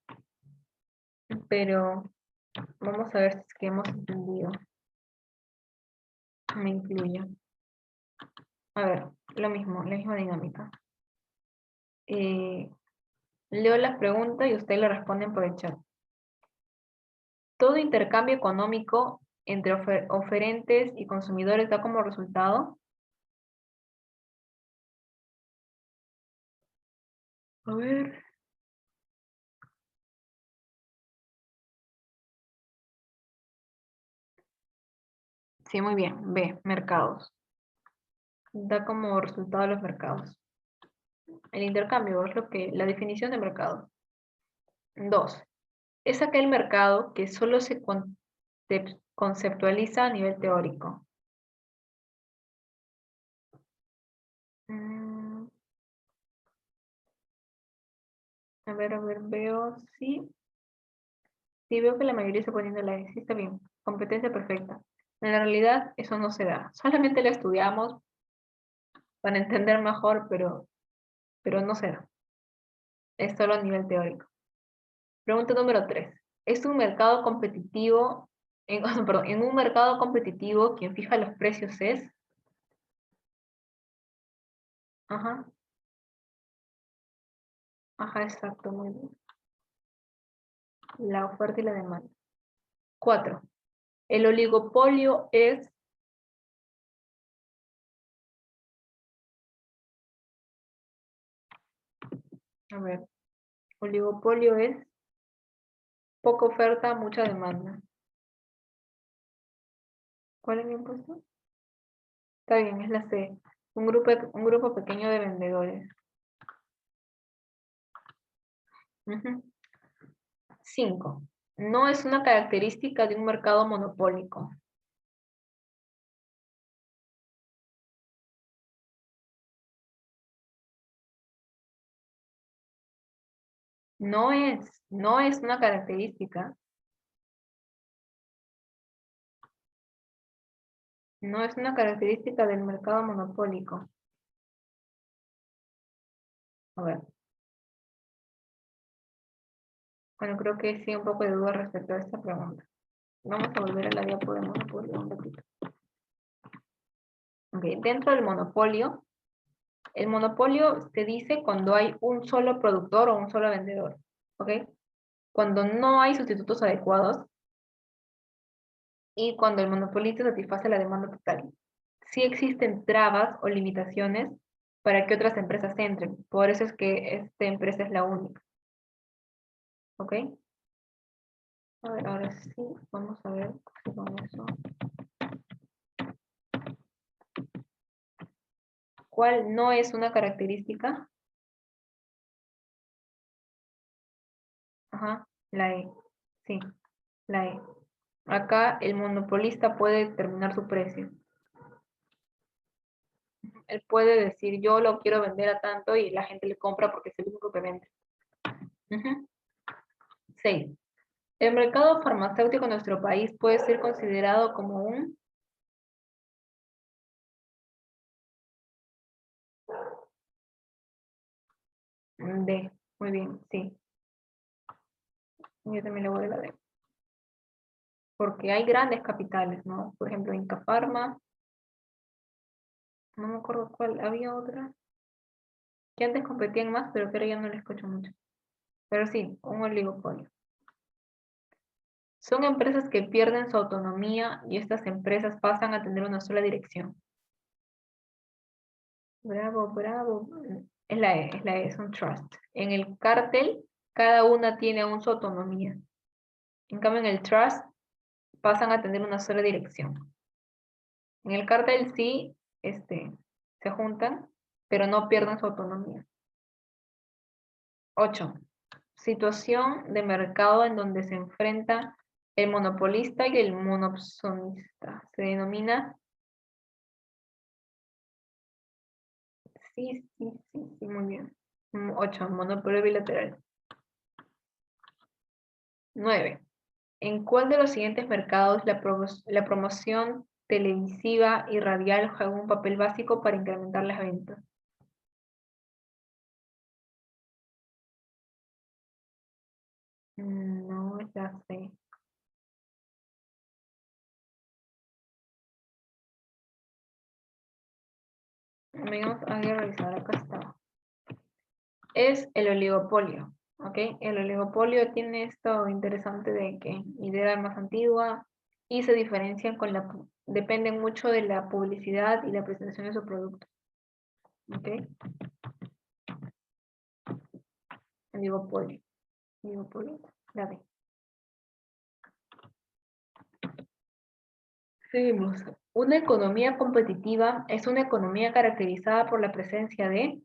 pero vamos a ver si es que hemos entendido. Me incluyo. A ver, lo mismo, la misma dinámica. Leo las preguntas y ustedes lo responden por el chat. Todo intercambio económico entre oferentes y consumidores da como resultado. A ver. Sí, muy bien. B, mercados. Da como resultado los mercados. El intercambio es la definición de mercado. 2. Es aquel mercado que solo se conceptualiza a nivel teórico. Mm, a ver, veo, sí. Sí, veo que la mayoría está poniendo la E. Sí, está bien. Competencia perfecta. En la realidad, eso no se da. Solamente la estudiamos para entender mejor, pero no se da. Es solo a nivel teórico. Pregunta número 3. ¿Es un mercado competitivo, perdón, en un mercado competitivo quien fija los precios es? Ajá, ajá, exacto, muy bien. La oferta y la demanda. 4. El oligopolio es, a ver, oligopolio es poca oferta, mucha demanda. ¿Cuál es mi puesto? Está bien, es la C. Un grupo pequeño de vendedores. 5. No es una característica de un mercado monopólico. No es una característica. No es una característica del mercado monopólico. A ver. Bueno, creo que sí, un poco de duda respecto a esta pregunta. Vamos a volver a la diapo de monopolio un ratito. Ok, dentro del monopolio, el monopolio se dice cuando hay un solo productor o un solo vendedor. ¿Ok? Cuando no hay sustitutos adecuados y cuando el monopolista satisface la demanda total. Sí existen trabas o limitaciones para que otras empresas entren. Por eso es que esta empresa es la única. ¿Ok? A ver, ahora sí, vamos a ver si con eso. ¿Cuál no es una característica? Ajá, la E. Sí, la E. Acá el monopolista puede determinar su precio. Él puede decir, yo lo quiero vender a tanto y la gente le compra porque es el único que vende. 6. El mercado farmacéutico en nuestro país puede ser considerado como un... D. Muy bien, sí. Yo también le voy a la D. Porque hay grandes capitales, ¿no? Por ejemplo, Inca Pharma, no me acuerdo cuál, había otra, que antes competían más, pero que ahora ya no les escucho mucho. Pero sí, un oligopolio. Son empresas que pierden su autonomía y estas empresas pasan a tener una sola dirección. Bravo, bravo. Es la E, es un trust. En el cártel, cada una tiene aún su autonomía. En cambio, en el trust, pasan a tener una sola dirección. En el cártel sí, se juntan, pero no pierden su autonomía. 8. Situación de mercado en donde se enfrenta el monopolista y el monopsonista. Se denomina... Sí, sí, sí, sí, muy bien. 8. Monopolio bilateral. 9. ¿En cuál de los siguientes mercados la promoción televisiva y radial juega un papel básico para incrementar las ventas? No, ya sé. Vamos a revisar, acá está. Es el oligopolio. ¿Ok? El oligopolio tiene esto interesante de que idea más antigua y se diferencian con dependen mucho de la publicidad y la presentación de su producto. ¿Ok? Oligopolio. Oligopolio. La D. Seguimos. Una economía competitiva es una economía caracterizada por la presencia de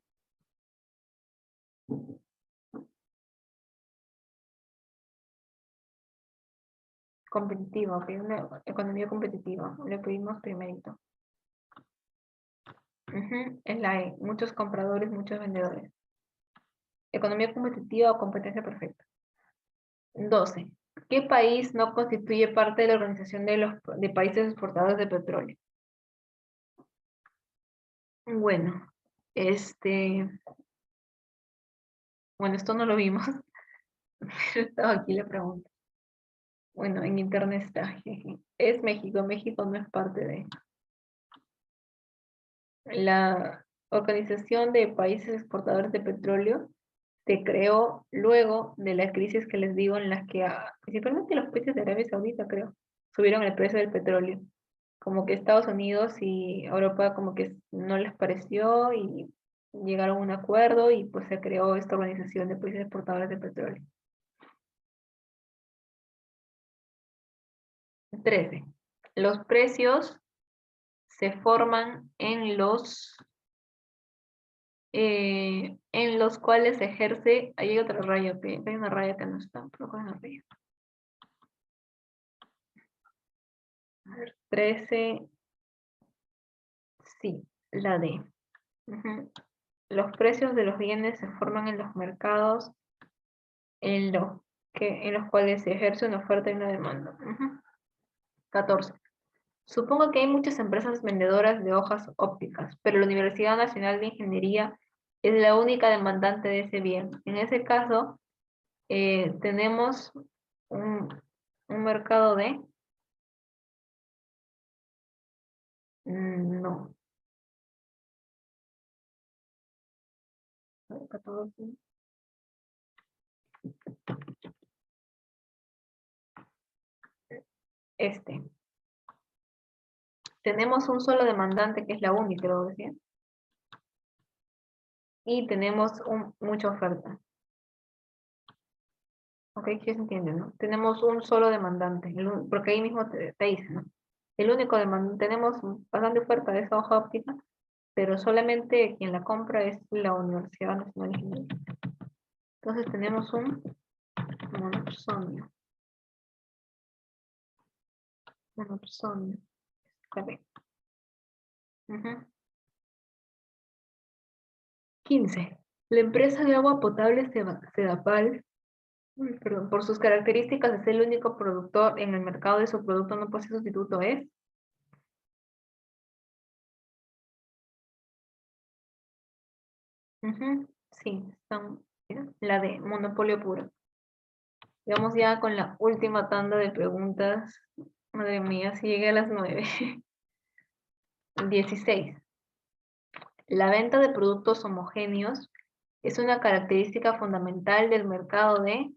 competitiva, ¿ok? Una economía competitiva. Le pedimos primerito. Es la E. Muchos compradores, muchos vendedores. Economía competitiva o competencia perfecta. 12. ¿Qué país no constituye parte de la Organización de Países Exportadores de Petróleo? Bueno, bueno, esto no lo vimos, pero estaba aquí la pregunta. Bueno, en internet está. Es México. México no es parte de la Organización de Países Exportadores de Petróleo. Se creó luego de la crisis que les digo, en las que principalmente los países de Arabia Saudita, creo, subieron el precio del petróleo. Como que Estados Unidos y Europa como que no les pareció y llegaron a un acuerdo y pues se creó esta organización de países exportadores de petróleo. 13. Los precios se forman en los cuales se ejerce, ahí hay otra raya, hay una raya que no está, pero ¿cuál es la raya? A ver, 13, sí, la D. Los precios de los bienes se forman en los mercados en los cuales se ejerce una oferta y una demanda. 14. Supongo que hay muchas empresas vendedoras de hojas ópticas, pero la Universidad Nacional de Ingeniería es la única demandante de ese bien. En ese caso, tenemos un, un mercado de... no. 14. Este. Tenemos un solo demandante que es la única, lo decía. Y tenemos mucha oferta. Ok, ¿qué se entiende, no? Tenemos un solo demandante, porque ahí mismo te dice, ¿no? El único demandante, tenemos bastante oferta de esa hoja óptica, pero solamente quien la compra es la Universidad Nacional de Ingeniería. Entonces tenemos un monopsonio. Monopsonio. Correcto. 15. La empresa de agua potable Sedapal, perdón, por sus características es el único productor en el mercado de su producto no posee sustituto, es... Sí, mira, la de monopolio puro. Vamos ya con la última tanda de preguntas. Madre mía, si llegué a las 9. 16. La venta de productos homogéneos es una característica fundamental del mercado de...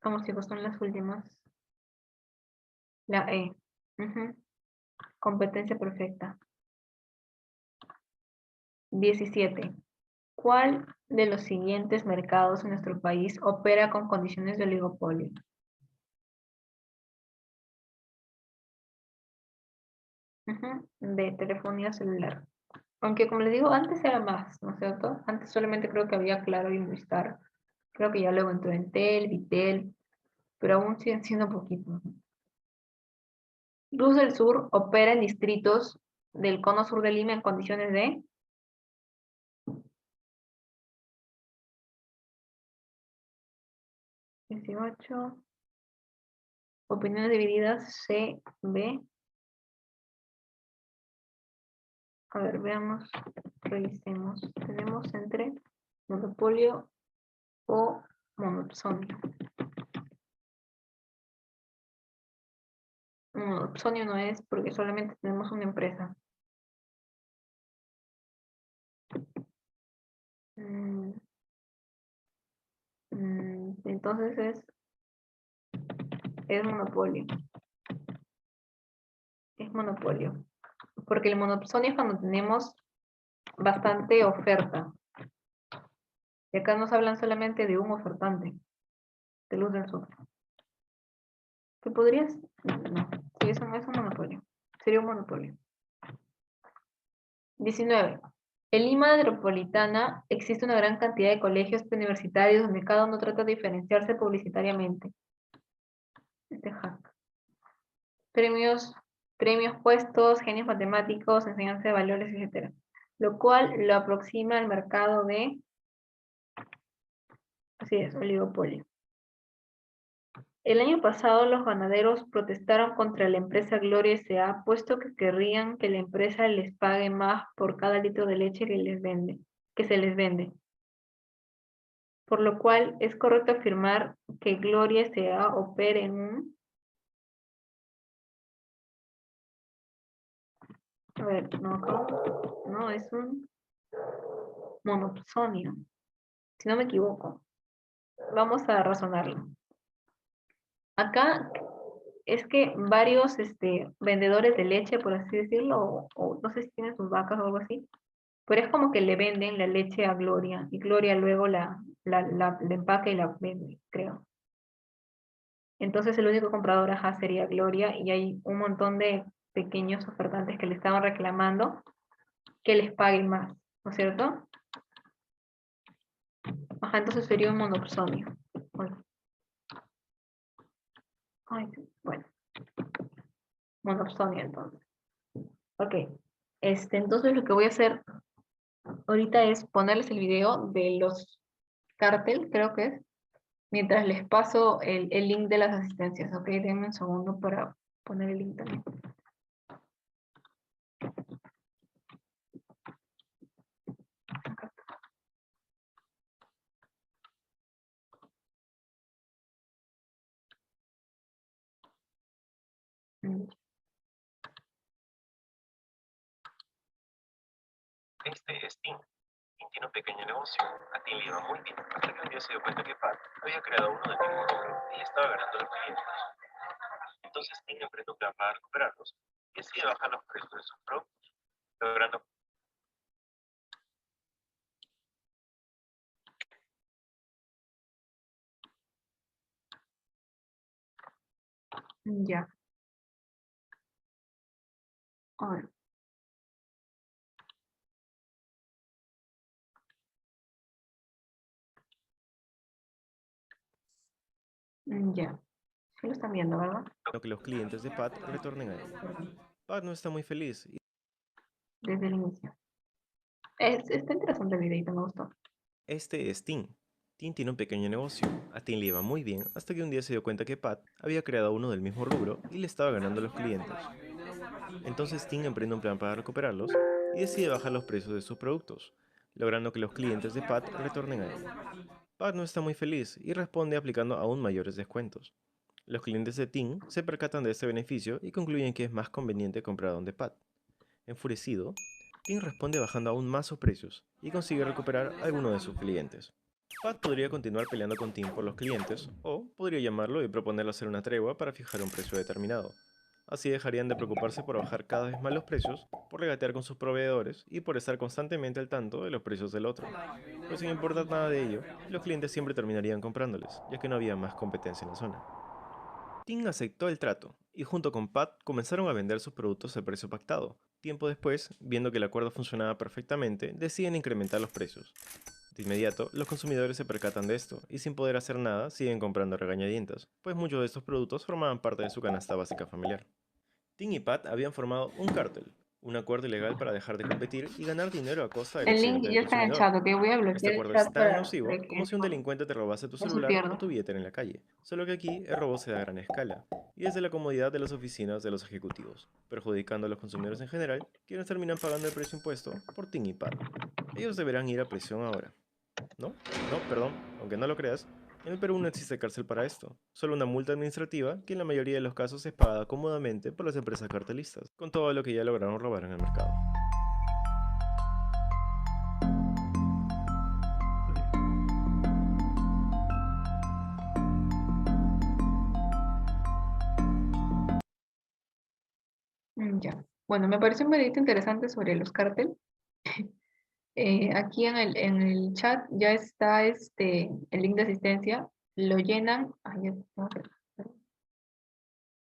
Vamos, chicos, son las últimas. La E. Competencia perfecta. 17. ¿Cuál de los siguientes mercados en nuestro país opera con condiciones de oligopolio? De telefonía celular. Aunque como les digo, antes era más, ¿no es cierto? Antes solamente creo que había Claro y Movistar. Creo que ya luego entró Entel, Vitel, pero aún siguen siendo poquitos. Luz del Sur opera en distritos del cono sur de Lima en condiciones de 18. Opiniones divididas, C, B. A ver, veamos, revisemos. Tenemos entre monopolio o monopsonio. Monopsonio no es porque solamente tenemos una empresa. Mm, entonces es monopolio. Es monopolio. Porque el monopolio es cuando tenemos bastante oferta. Y acá nos hablan solamente de un ofertante, de luz del sur. ¿Qué podrías? No, sí, eso no es un monopolio. Sería un monopolio. 19. En Lima Metropolitana existe una gran cantidad de colegios universitarios donde cada uno trata de diferenciarse publicitariamente. Este hack. Premios, premios puestos, genios matemáticos, enseñanza de valores, etc. Lo cual lo aproxima al mercado de, así es, oligopolio. El año pasado los ganaderos protestaron contra la empresa Gloria S.A. puesto que querrían que la empresa les pague más por cada litro de leche que se les vende. Por lo cual es correcto afirmar que Gloria S.A. opere en un... A ver, no, es un monopsonio, si no me equivoco. Vamos a razonarlo. Acá es que varios vendedores de leche, por así decirlo, o no sé si tienen sus vacas o algo así, pero es como que le venden la leche a Gloria y Gloria luego la empaca y la vende, creo. Entonces el único comprador ajá sería Gloria y hay un montón de pequeños ofertantes que le estaban reclamando que les paguen más, ¿no es cierto? Ajá, entonces sería un monopsonio. Bueno, bueno, monopsonio entonces. Ok, entonces lo que voy a hacer ahorita es ponerles el video de los cártel, creo que es, mientras les paso el link de las asistencias, ok, denme un segundo para poner el link también. Este es Tim. Tim tiene un pequeño negocio. A Tim le iba muy bien, hasta que un día se dio cuenta que Pat había creado uno del mismo número y le estaba ganando a los clientes. Entonces Tim emprende un plan para recuperarlos y decide bajar los precios de sus productos, logrando... Ya, a ver. Ya, sí lo están viendo, ¿verdad? Que los clientes de Pat retornen a él. Pat no está muy feliz y Desde el inicio. Está interesante el videito, me gustó. este es Tim. Tim tiene un pequeño negocio. A Tim le iba muy bien hasta que un día se dio cuenta que Pat había creado uno del mismo rubro y le estaba ganando a los clientes. Entonces Tim emprende un plan para recuperarlos y decide bajar los precios de sus productos, logrando que los clientes de Pat retornen a él. Pat no está muy feliz y responde aplicando aún mayores descuentos. Los clientes de Tim se percatan de este beneficio y concluyen que es más conveniente comprar donde Pat. Enfurecido, Tim responde bajando aún más sus precios y consigue recuperar a alguno de sus clientes. Pat podría continuar peleando con Tim por los clientes o podría llamarlo y proponerle hacer una tregua para fijar un precio determinado. Así dejarían de preocuparse por bajar cada vez más los precios, por regatear con sus proveedores y por estar constantemente al tanto de los precios del otro. Pues sin importar nada de ello, los clientes siempre terminarían comprándoles, ya que no había más competencia en la zona. Tim aceptó el trato, y junto con Pat comenzaron a vender sus productos al precio pactado. Tiempo después, viendo que el acuerdo funcionaba perfectamente, deciden incrementar los precios. De inmediato, los consumidores se percatan de esto, y sin poder hacer nada, siguen comprando a regañadientas, pues muchos de estos productos formaban parte de su canasta básica familiar. Tim y Pat habían formado un cártel, un acuerdo ilegal para dejar de competir y ganar dinero a costa del El link occidente del ya está en el consumidor. chat, ok, voy a Este bloquear el acuerdo es chat tan para nocivo que como si un delincuente te robase tu no se celular o pierda. tu billetera en la calle, solo que aquí el robo se da a gran escala y desde la comodidad de las oficinas de los ejecutivos, perjudicando a los consumidores en general, quienes terminan pagando el precio impuesto por Tim y Pat. Ellos deberán ir a prisión ahora. ¿No? No, perdón, aunque no lo creas, en el Perú no existe cárcel para esto, solo una multa administrativa que en la mayoría de los casos es pagada cómodamente por las empresas cartelistas, con todo lo que ya lograron robar en el mercado. Ya. Bueno, me pareció un videito interesante sobre los cárteles. Aquí en el chat ya está el link de asistencia. Lo llenan. Ay, ya,